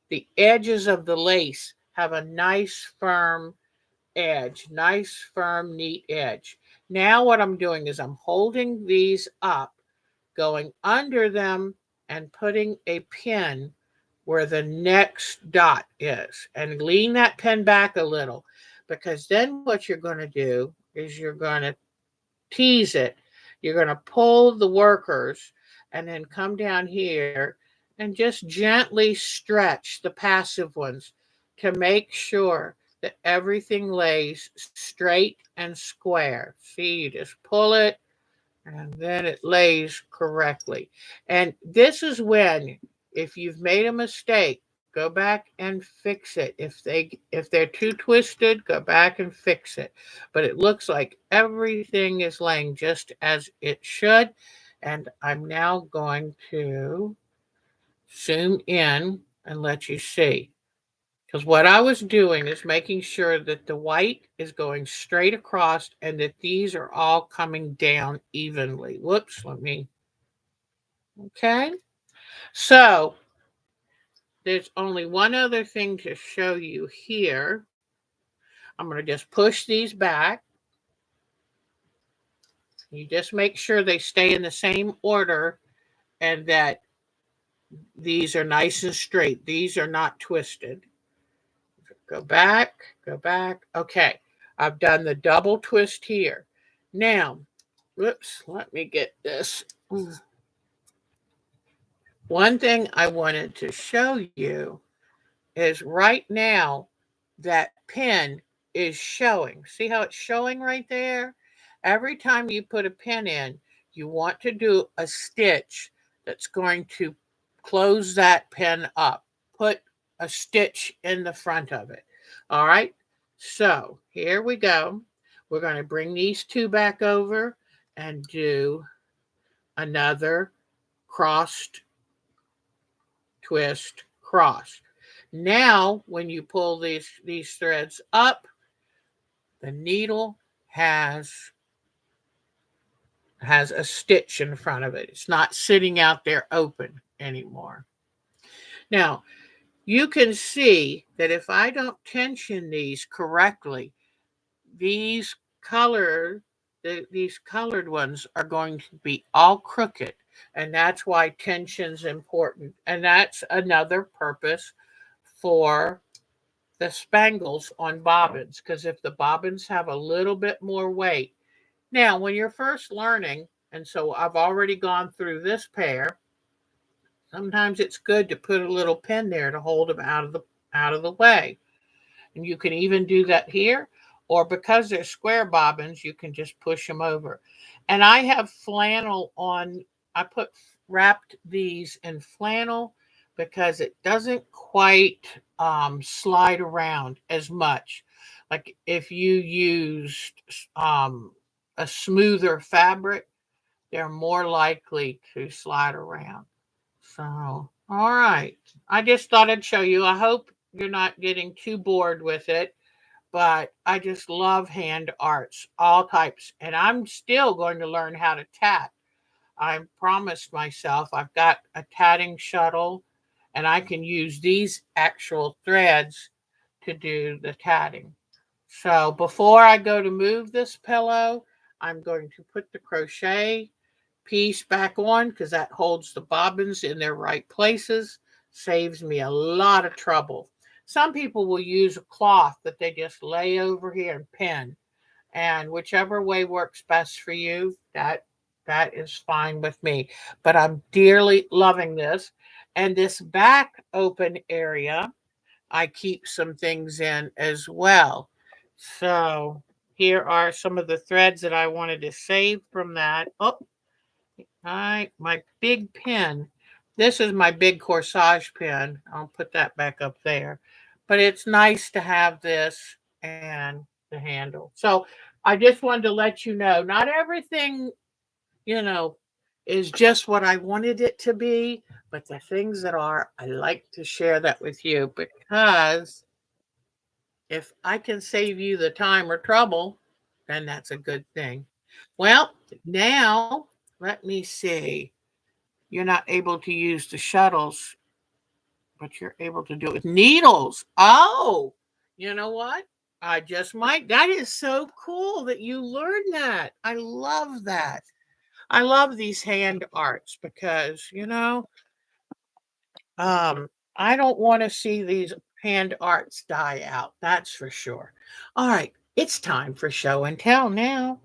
the edges of the lace have a nice firm edge, nice firm neat edge. Now what I'm doing is I'm holding these up, going under them and putting a pin where the next dot is, and lean that pen back a little, because then what you're going to do is you're going to tease it. You're going to pull the workers and then come down here and just gently stretch the passive ones to make sure that everything lays straight and square. See, you just pull it and then it lays correctly. And this is when, if you've made a mistake, go back and fix it. If they're too twisted, go back and fix it. But it looks like everything is laying just as it should. And I'm now going to zoom in and let you see. Because what I was doing is making sure that the white is going straight across and that these are all coming down evenly. Whoops, okay. So there's only one other thing to show you here. I'm going to just push these back. You just make sure they stay in the same order and that these are nice and straight. These are not twisted. Go back, go back. Okay, I've done the double twist here. Now, whoops, let me get this. One thing I wanted to show you is right now that pin is showing. See how it's showing right there? Every time you put a pin in, you want to do a stitch that's going to close that pin up. Put a stitch in the front of it. All right, so here we go. We're going to bring these two back over and do another crossed twist cross. Now, when you pull these threads up, the needle has a stitch in front of it. It's not sitting out there open anymore. Now, you can see that if I don't tension these correctly, these these colored ones are going to be all crooked, and that's why tension's important. And that's another purpose for the spangles on bobbins, because if the bobbins have a little bit more weight. Now, when you're first learning, and so I've already gone through this pair, sometimes it's good to put a little pin there to hold them out of the way. And you can even do that here, or because they're square bobbins, you can just push them over. And I have flannel on, I wrapped these in flannel because it doesn't quite slide around as much. Like if you used a smoother fabric, they're more likely to slide around. So, all right. I just thought I'd show you. I hope you're not getting too bored with it, but I just love hand arts, all types. And I'm still going to learn how to tat. I promised myself I've got a tatting shuttle and I can use these actual threads to do the tatting. So before I go to move this pillow, I'm going to put the crochet piece back on because that holds the bobbins in their right places, saves me a lot of trouble. Some people will use a cloth that they just lay over here and pin, and whichever way works best for you, that is fine with me. But I'm dearly loving this. And this back open area, I keep some things in as well. So here are some of the threads that I wanted to save from that. Oh, my big pin. This is my big corsage pin. I'll put that back up there. But it's nice to have this and the handle. So I just wanted to let you know, not everything, you know, is just what I wanted it to be, but the things that are, I like to share that with you because If I can save you the time or trouble, then that's a good thing. Well, now let me see. You're not able to use the shuttles, but you're able to do it with needles. Oh, you know what? I just might. That is so cool that you learned that. I love that. I love these hand arts because, I don't want to see these hand arts die out. That's for sure. All right. It's time for show and tell now.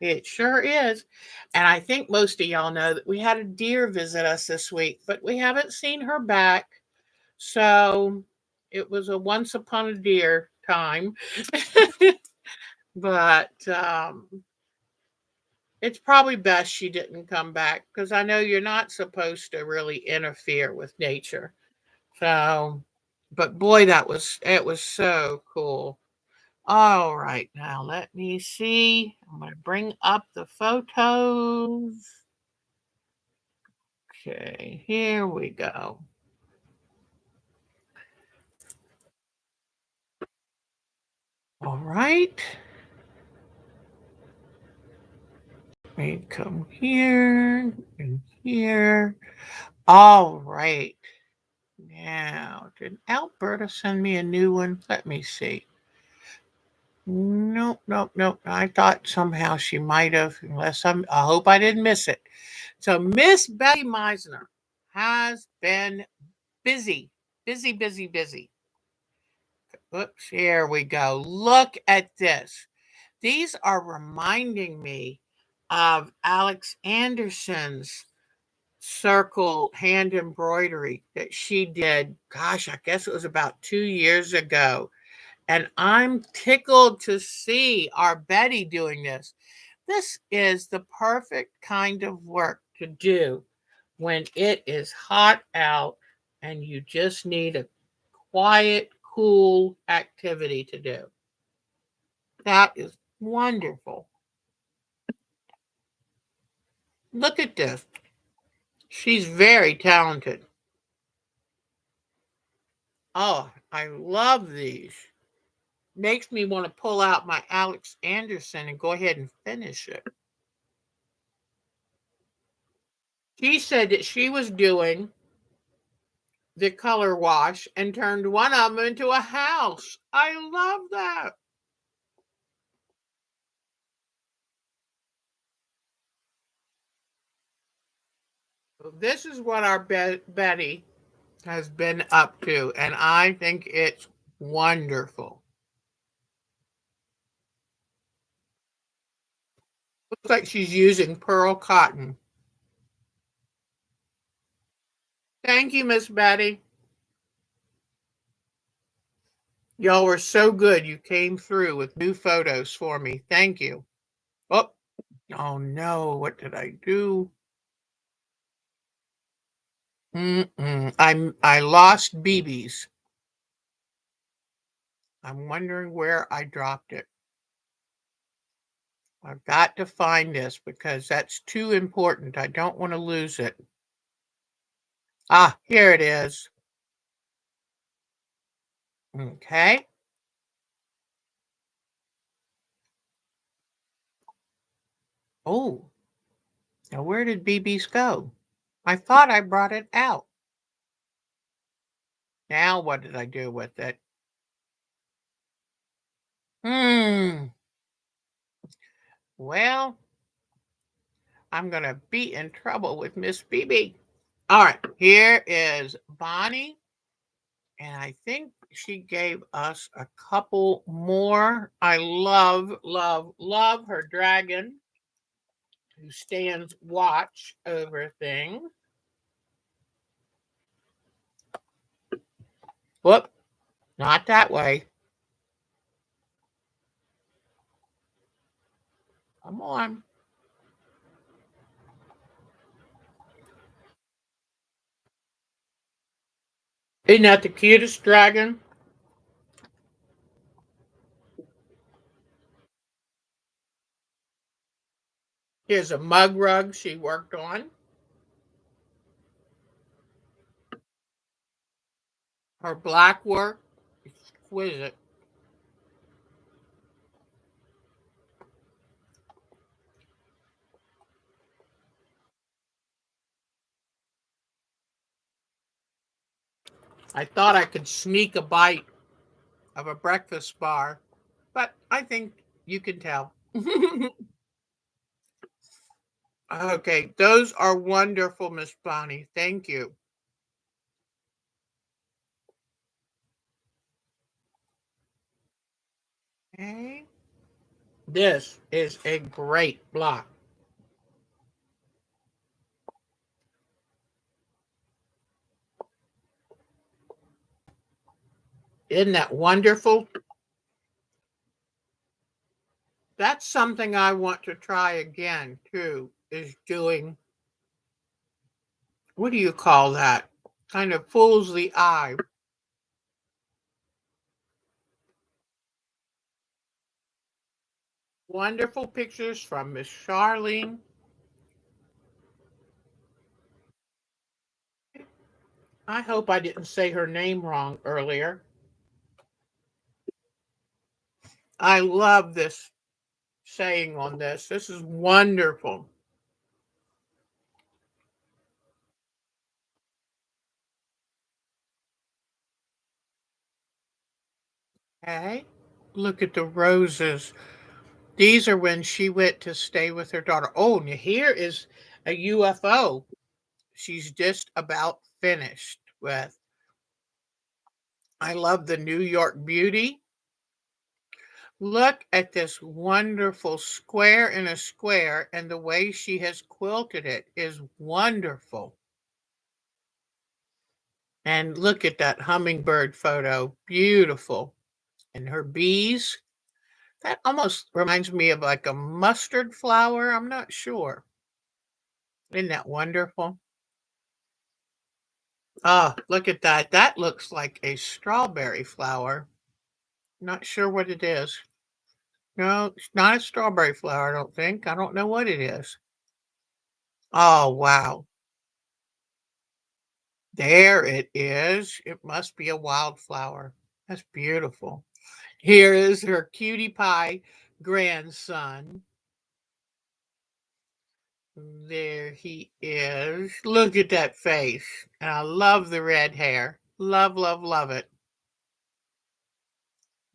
It sure is. And I think most of y'all know that we had a deer visit us this week, but we haven't seen her back. So it was a once upon a deer time. But it's probably best she didn't come back because I know you're not supposed to really interfere with nature. So, but boy, it was so cool. All right, now let me see. I'm going to bring up the photos. Okay, here we go. All right. We come here and here. All right. Now, did Alberta send me a new one? Let me see. Nope, nope, nope. I thought somehow she might have, I hope I didn't miss it. So Miss Betty Meisner has been busy, busy, busy, busy. Oops, here we go. Look at this. These are reminding me of Alex Anderson's circle hand embroidery that she did. Gosh, I guess it was about 2 years ago. And I'm tickled to see our Betty doing this. This is the perfect kind of work to do when it is hot out and you just need a quiet, cool activity to do. That is wonderful. Look at this. She's very talented. Oh, I love these. Makes me want to pull out my Alex Anderson and go ahead and finish it. She said that she was doing the color wash and turned one of them into a house. I love that. This is what our Betty has been up to, and I think it's wonderful. Looks like she's using pearl cotton. Thank you, Miss Betty. Y'all were so good. You came through with new photos for me. Thank you. Oh, oh no, what did I do? I lost BB's. I'm wondering where I dropped it. I've got to find this because that's too important. I don't want to lose it. Ah, here it is. Okay. Oh, now where did BB's go? I thought I brought it out. Now what did I do with it? Hmm. Well, I'm going to be in trouble with Miss BB. All right, here is Bonnie. And I think she gave us a couple more. I love, love, love her dragon who stands watch over things. Whoop, not that way. Come on. Isn't that the cutest dragon? Here's a mug rug she worked on. Her black work, exquisite. I thought I could sneak a bite of a breakfast bar, but I think you can tell. Okay, those are wonderful, Miss Bonnie. Thank you. Okay. This is a great block. Isn't that wonderful? That's something I want to try again, too, is doing, what do you call that? Kind of fools the eye. Wonderful pictures from Miss Charlene. I hope I didn't say her name wrong earlier. I love this saying on this. This is wonderful. Okay. Look at the roses. These are when she went to stay with her daughter. Oh, and here is a UFO she's just about finished with. I love the New York Beauty. Look at this wonderful square in a square, and the way she has quilted it is wonderful. And look at that hummingbird photo. Beautiful. And her bees. That almost reminds me of like a mustard flower. I'm not sure. Isn't that wonderful? Oh, look at that. That looks like a strawberry flower. Not sure what it is. No, it's not a strawberry flower, I don't think. I don't know what it is. Oh, wow. There it is. It must be a wildflower. That's beautiful. Here is her cutie pie grandson. There he is. Look at that face. And I love the red hair. Love, love, love it.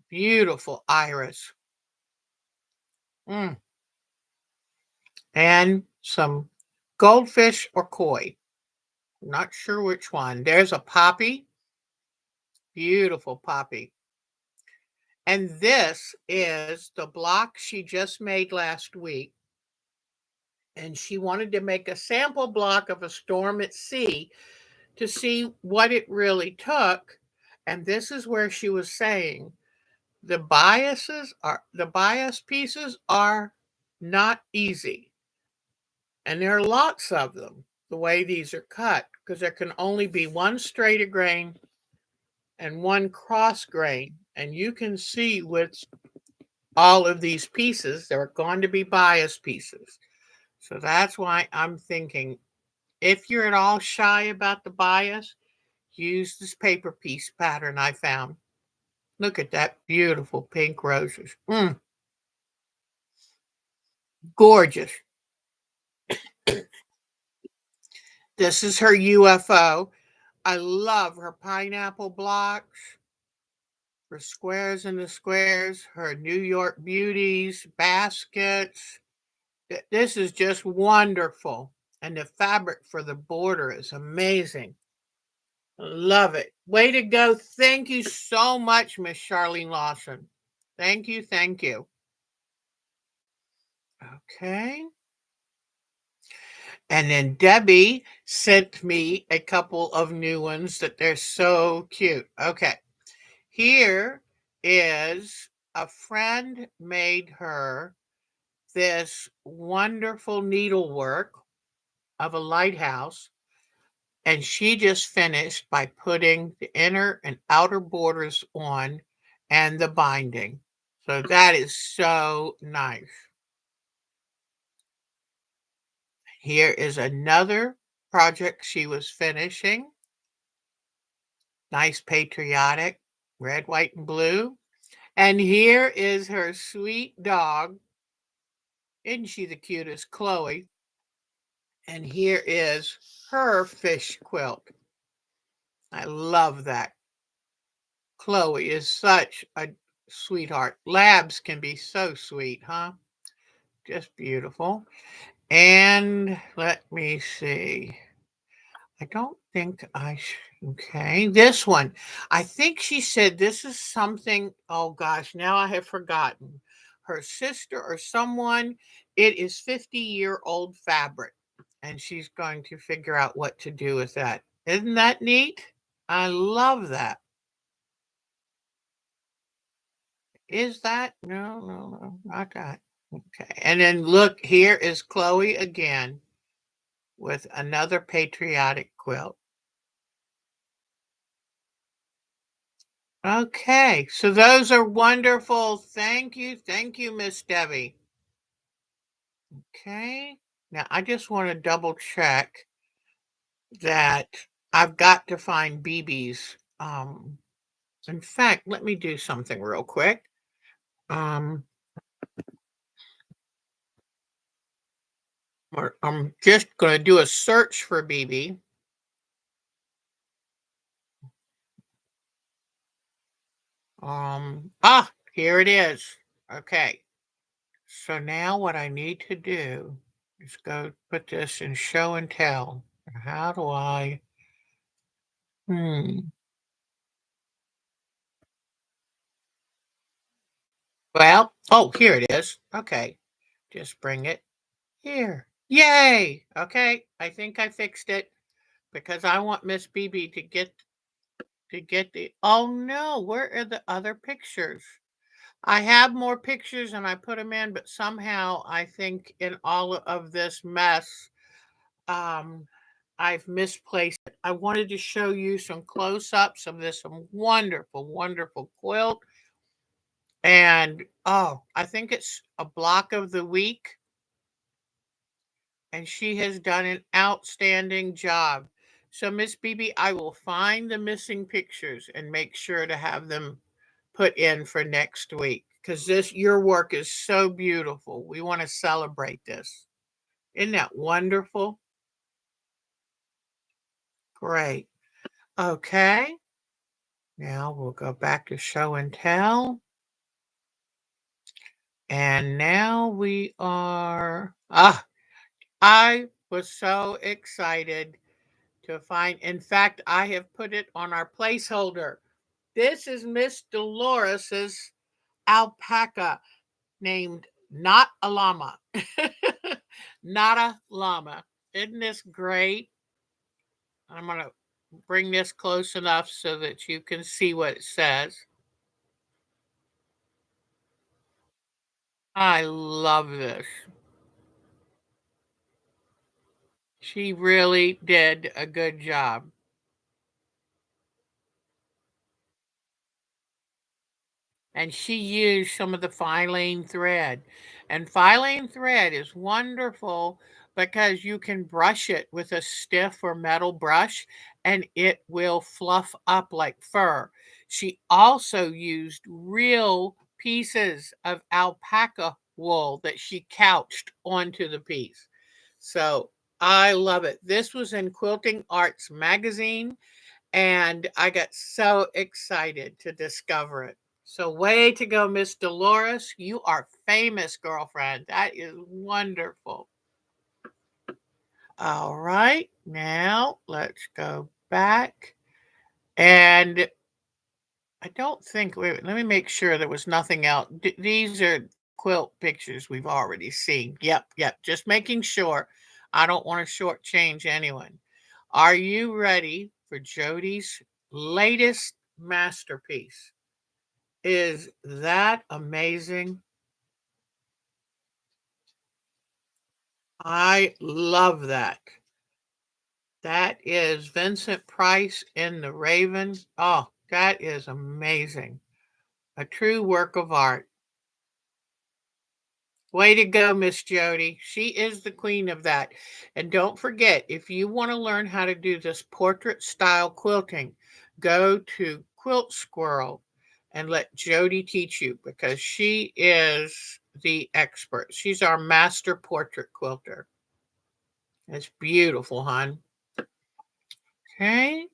Beautiful iris. Mm. And some goldfish or koi. Not sure which one. There's a poppy. Beautiful poppy. And this is the block she just made last week. And she wanted to make a sample block of a storm at sea to see what it really took. And this is where she was saying the bias pieces are not easy. And there are lots of them, the way these are cut, because there can only be one straight grain and one cross grain. And you can see with all of these pieces, there are going to be bias pieces. So that's why I'm thinking if you're at all shy about the bias, use this paper piece pattern I found. Look at that beautiful pink roses. Gorgeous. This is her UFO. I love her pineapple blocks, her squares in the squares, her New York beauties, baskets. This is just wonderful. And the fabric for the border is amazing. Love it. Way to go. Thank you so much, Miss Charlene Lawson. Thank you. Thank you. Okay. And then Debbie sent me a couple of new ones that they're so cute. Okay. Here is a friend made her this wonderful needlework of a lighthouse. And she just finished by putting the inner and outer borders on and the binding. So that is so nice. Here is another project she was finishing. Nice patriotic, red, white, and blue. And here is her sweet dog. Isn't she the cutest, Chloe? And here is her fish quilt. I love that. Chloe is such a sweetheart. Labs can be so sweet, huh? Just beautiful. And let me see. I don't think okay, this one. I think she said this is something, oh gosh, now I have forgotten. Her sister or someone, it is 50-year-old fabric, and she's going to figure out what to do with that. Isn't that neat? I love that. Is that? No, no, no, not that. Okay. And then look, here is Chloe again with another patriotic quilt. Okay, so those are wonderful. Thank you, Miss Debbie. Okay, now I just want to double check that I've got to find BB's. In fact, let me do something real quick. Um, I'm just going to do a search for BB. Here it is. Okay, so now what I need to do is go put this in show and tell. How do I? Hmm. Well, oh, here it is. Okay. Just bring it here. Yay! Okay, I think I fixed it because I want Miss BB to get the oh no, where are the other pictures? I have more pictures and I put them in, but somehow I think in all of this mess, um, I've misplaced it. I wanted to show you some close-ups of this wonderful, wonderful quilt. And oh, I think it's a block of the week, and she has done an outstanding job. So, Miss BB, I will find the missing pictures and make sure to have them put in for next week because this your work is so beautiful. We want to celebrate this. Isn't that wonderful? Great. Okay. Now we'll go back to show and tell. And now we are I was so excited to find. In fact, I have put it on our placeholder. This is Miss Dolores's alpaca named Not a Llama. Not a llama. Isn't this great? I'm going to bring this close enough so that you can see what it says. I love this. She really did a good job. And she used some of the filane thread. And filane thread is wonderful because you can brush it with a stiff or metal brush and it will fluff up like fur. She also used real pieces of alpaca wool that she couched onto the piece. So I love it. This was in Quilting Arts magazine and I got so excited to discover it. So, way to go, Miss Dolores. You are famous, girlfriend. That is wonderful. All right, now let's go back. And I don't think, wait, let me make sure there was nothing else. These are quilt pictures we've already seen. Yep, yep. Just making sure. I don't want to shortchange anyone. Are you ready for Jody's latest masterpiece? Is that amazing? I love that. That is Vincent Price in The Raven. Oh, that is amazing. A true work of art. Way to go, Miss Jody. She is the queen of that. And don't forget, if you want to learn how to do this portrait style quilting, go to Quilt Squirrel and let Jody teach you because she is the expert. She's our master portrait quilter. It's beautiful, hon. Okay.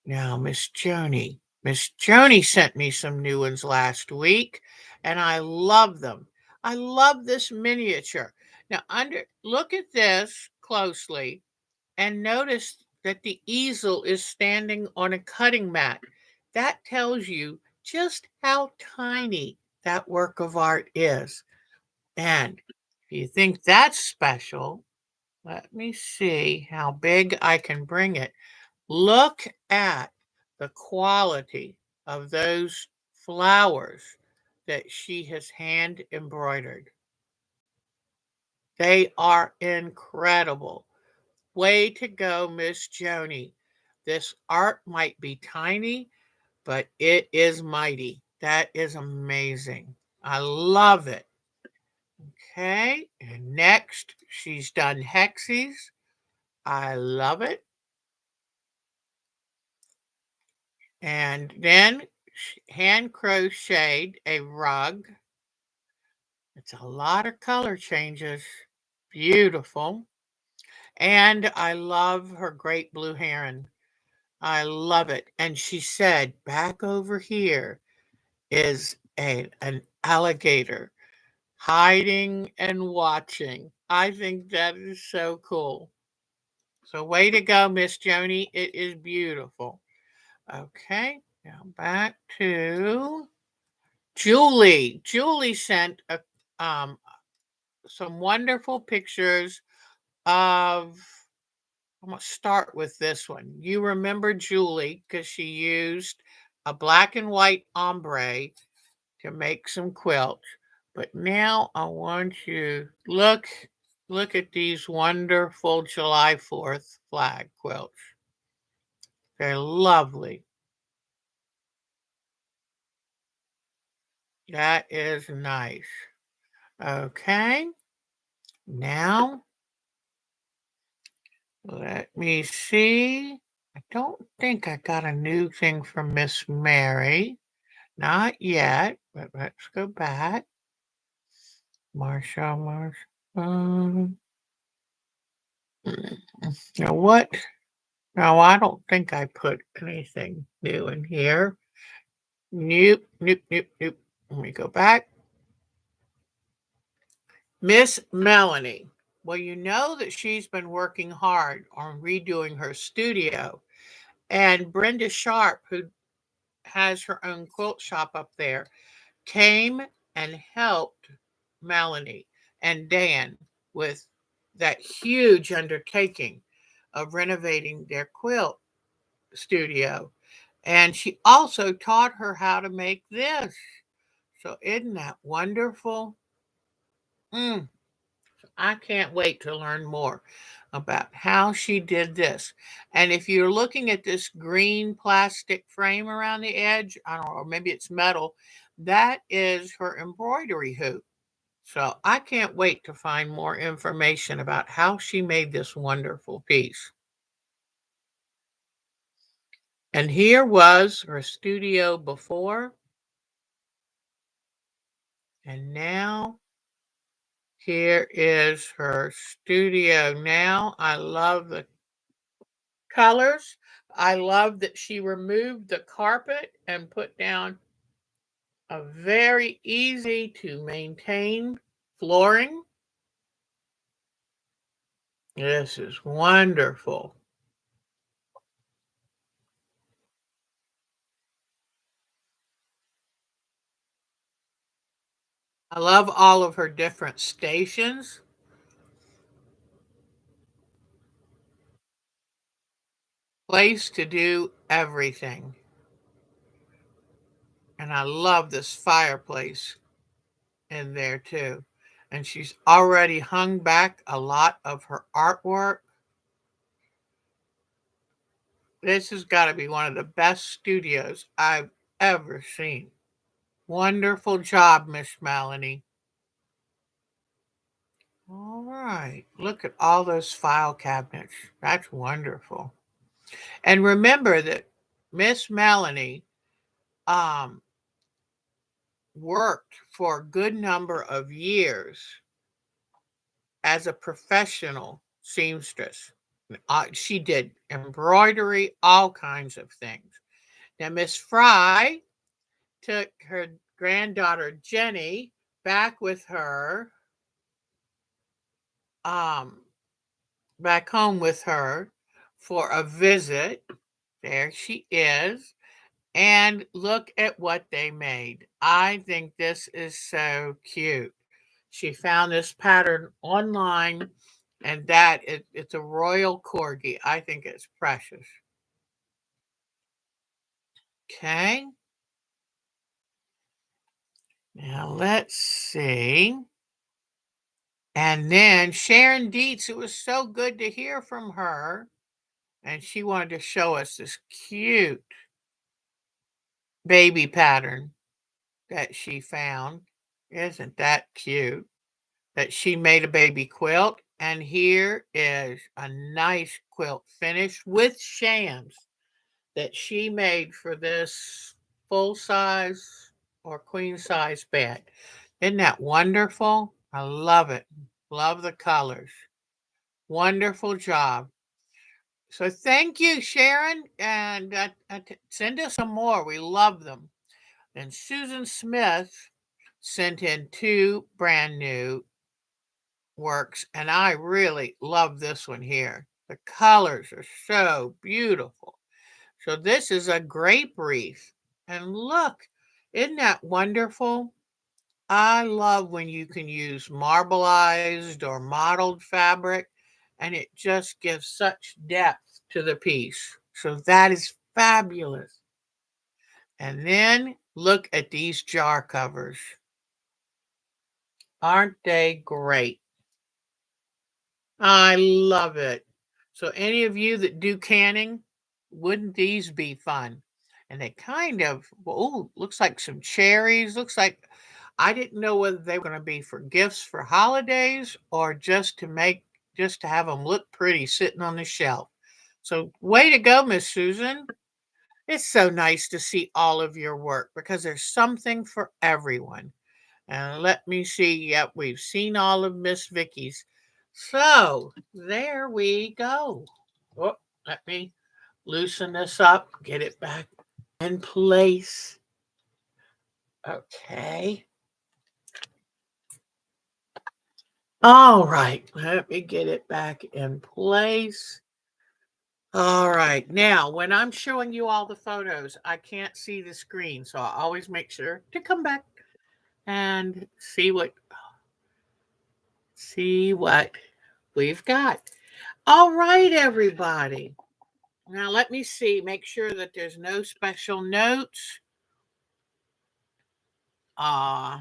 Now, Miss Joni. Miss Joni sent me some new ones last week, and I love them. I love this miniature. Now, look at this closely and notice that the easel is standing on a cutting mat. That tells you just how tiny that work of art is. And if you think that's special, let me see how big I can bring it. Look at the quality of those flowers that she has hand embroidered. They are incredible. Way to go, Miss Joni. This art might be tiny, but it is mighty. That is amazing. I love it. Okay, and next she's done hexies. I love it. And then hand crocheted a rug. It's a lot of color changes. Beautiful. And I love her great blue heron. I love it. And she said, back over here is an alligator hiding and watching. I think that is so cool. So, way to go, Miss Joni. It is beautiful. Okay, now back to Julie. Julie sent um, some wonderful pictures of. I'm going to start with this one. You remember Julie because she used a black and white ombre to make some quilts. But now I want you look at these wonderful July 4th flag quilts. They're lovely. That is nice. Okay. Now let me see. I don't think I got a new thing from Miss Mary. Not yet, but let's go back. Marsha. Um, now what? No, I don't think I put anything new in here. Nope, nope, nope, nope. Let me go back. Miss Melanie. Well, you know that she's been working hard on redoing her studio. And Brenda Sharp, who has her own quilt shop up there, came and helped Melanie and Dan with that huge undertaking of renovating their quilt studio. And she also taught her how to make this. So, isn't that wonderful? Mm, I can't wait to learn more about how she did this. And if you're looking at this green plastic frame around the edge, I don't know, or maybe it's metal, that is her embroidery hoop. So I can't wait to find more information about how she made this wonderful piece. And here was her studio before, and now here is her studio now. I love the colors. I love that she removed the carpet and put down a very easy to maintain flooring. This is wonderful. I love all of her different stations. Place to do everything. And I love this fireplace in there too. And she's already hung back a lot of her artwork. This has got to be one of the best studios I've ever seen. Wonderful job, Miss Melanie. All right. Look at all those file cabinets. That's wonderful. And remember that Miss Melanie um, worked for a good number of years as a professional seamstress. She did embroidery, all kinds of things. Now, Miss Fry took her granddaughter Jenny back with her, um, back home with her for a visit. There she is. And look at what they made. I think this is so cute. She found this pattern online, and it's a royal corgi. I think it's precious. Okay. Now let's see. And then Sharon Dietz, it was so good to hear from her. And she wanted to show us this cute baby pattern that she found. Isn't that cute? That she made a baby quilt. And here is a nice quilt finished with shams that she made for this full size or queen size bed. Isn't that wonderful? I love it. Love the colors. Wonderful job. So thank you, Sharon, and send us some more. We love them. And Susan Smith sent in two brand new works, and I really love this one here. The colors are so beautiful. So this is a grape wreath. And look, isn't that wonderful? I love when you can use marbleized or mottled fabric, and it just gives such depth to the piece. So that is fabulous. And then look at these jar covers. Aren't they great? I love it. So any of you that do canning, wouldn't these be fun? And they kind of, oh, looks like some cherries. Looks like I didn't know whether they were going to be for gifts for holidays or just to have them look pretty sitting on the shelf. So way to go, Miss Susan. It's so nice to see all of your work because there's something for everyone. And let me see. Yep, we've seen all of Miss Vicky's. So there we go. Oh, let me loosen this up, get it back in place. Okay. All right. Let me get it back in place. All right. Now, when I'm showing you all the photos, I can't see the screen. So I always make sure to come back and see what we've got. All right, everybody. Now let me see, make sure that there's no special notes. Uh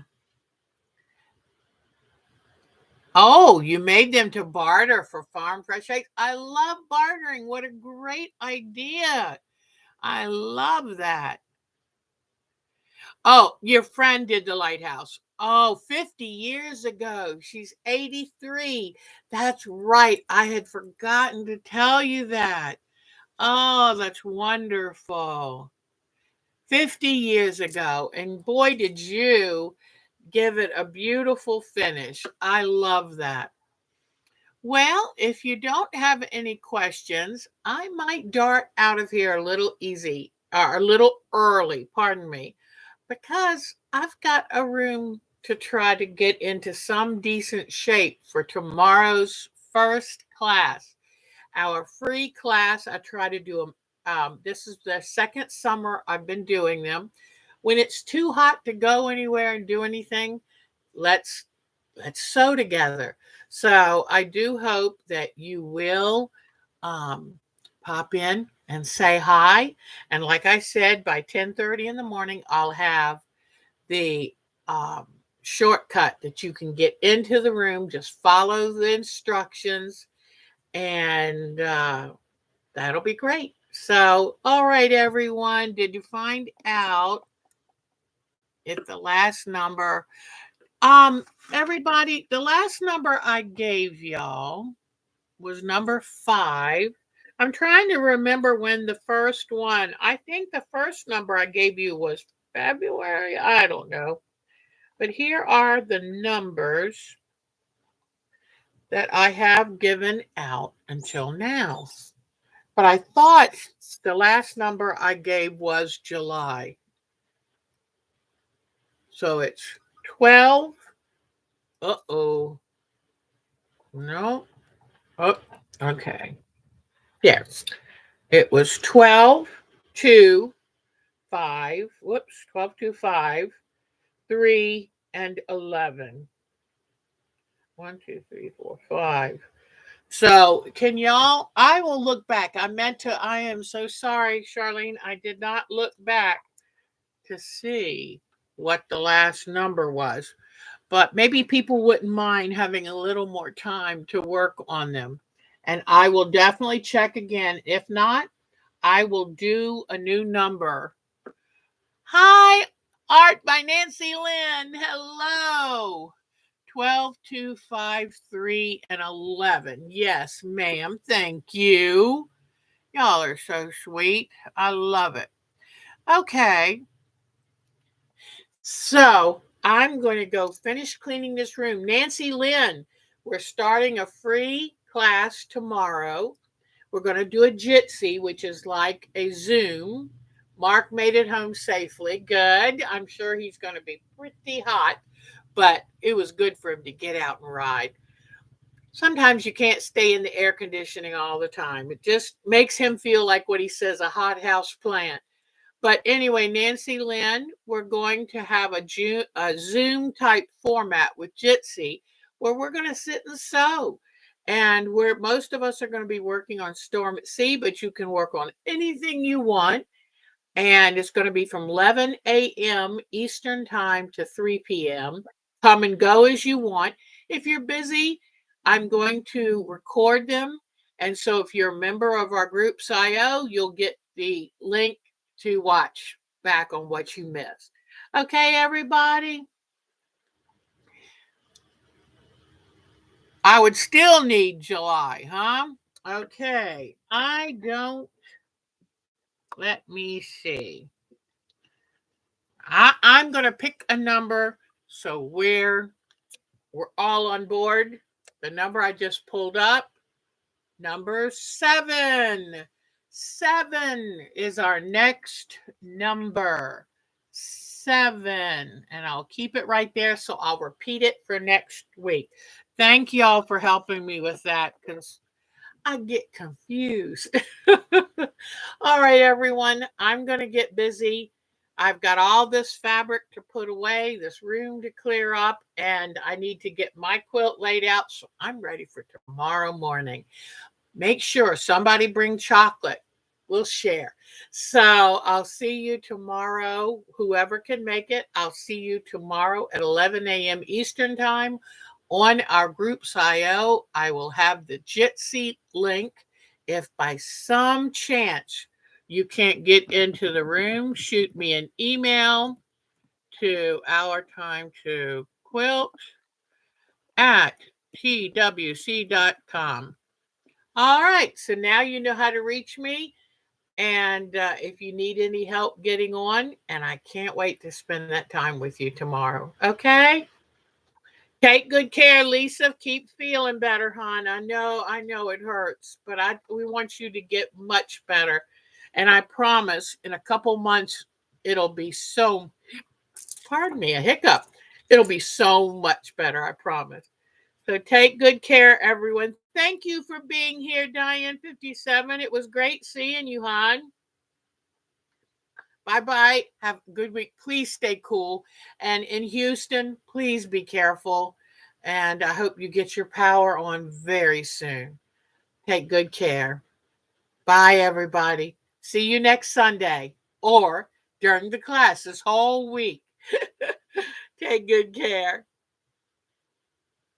oh, you made them to barter for farm fresh eggs. I love bartering. What a great idea. I love that. Oh, your friend did the lighthouse. Oh, 50 years ago. She's 83. That's right. I had forgotten to tell you that. Oh, that's wonderful. 50 years ago. And boy, did you give it a beautiful finish. I love that. Well, if you don't have any questions, I might dart out of here a little easy, or a little early, pardon me, because I've got a room to try to get into some decent shape for tomorrow's first class. Our free class, I try to do them. This is the second summer I've been doing them. When it's too hot to go anywhere and do anything, let's let's sew together. So I do hope that you will um, pop in and say hi. And like I said, by 10:30 in the morning, I'll have the um, shortcut that you can get into the room. Just follow the instructions, and that'll be great. So, all right, everyone, did you find out if the last number? Everybody, the last number I gave y'all was number 5. I'm trying to remember when the first one. I think the first number I gave you was February. I don't know. But here are the numbers that I have given out until now. But I thought the last number I gave was July. So it's 12. Uh-oh. No. Oh, okay. Yes. It was 12, 2, 5. Whoops. 12, 2, 5, 3, and 11. 1, 2, 3, 4, 5. So, can y'all? I will look back. I am so sorry, Charlene. I did not look back to see what the last number was. But maybe people wouldn't mind having a little more time to work on them. And I will definitely check again. If not, I will do a new number. Hi, Art by Nancy Lynn. Hello. 12, 2, 5, 3, and 11. Yes, ma'am. Thank you. Y'all are so sweet. I love it. Okay. So I'm going to go finish cleaning this room. Nancy Lynn, we're starting a free class tomorrow. We're going to do a Jitsi, which is like a Zoom. Mark made it home safely. Good. I'm sure he's going to be pretty hot, but it was good for him to get out and ride. Sometimes you can't stay in the air conditioning all the time. It just makes him feel like what he says, a hothouse plant. But anyway, Nancy Lynn, we're going to have a Zoom type format with Jitsi where we're going to sit and sew. And where most of us are going to be working on Storm at Sea, but you can work on anything you want. And it's going to be from 11 a.m. Eastern Time to 3 p.m. Come and go as you want. If you're busy, I'm going to record them. And so if you're a member of our group's IO, you'll get the link to watch back on what you missed. Okay, everybody? I would still need July, huh? Okay. Let me see. I'm going to pick a number so we're all on board. The number I just pulled up, number 7. 7 is our next number. 7. And I'll keep it right there, so I'll repeat it for next week. Thank y'all for helping me with that because I get confused. All right, everyone, I'm going to get busy. I've got all this fabric to put away, this room to clear up, and I need to get my quilt laid out. So I'm ready for tomorrow morning. Make sure somebody bring chocolate. We'll share. So I'll see you tomorrow. Whoever can make it, I'll see you tomorrow at 11 a.m. Eastern Time. On our group's IO, I will have the Jitsi link. If by some chance you can't get into the room, shoot me an email to our time to quilt at twc.com. All right, so now you know how to reach me. And if you need any help getting on, and I can't wait to spend that time with you tomorrow. Okay? Take good care, Lisa. Keep feeling better, hon. I know it hurts, but we want you to get much better. And I promise in a couple months it'll be so, pardon me, a hiccup. It'll be so much better, I promise. So take good care, everyone. Thank you for being here, Diane 57. It was great seeing you, hon. Bye-bye. Have a good week. Please stay cool. And in Houston, please be careful. And I hope you get your power on very soon. Take good care. Bye, everybody. See you next Sunday or during the class this whole week. Take good care.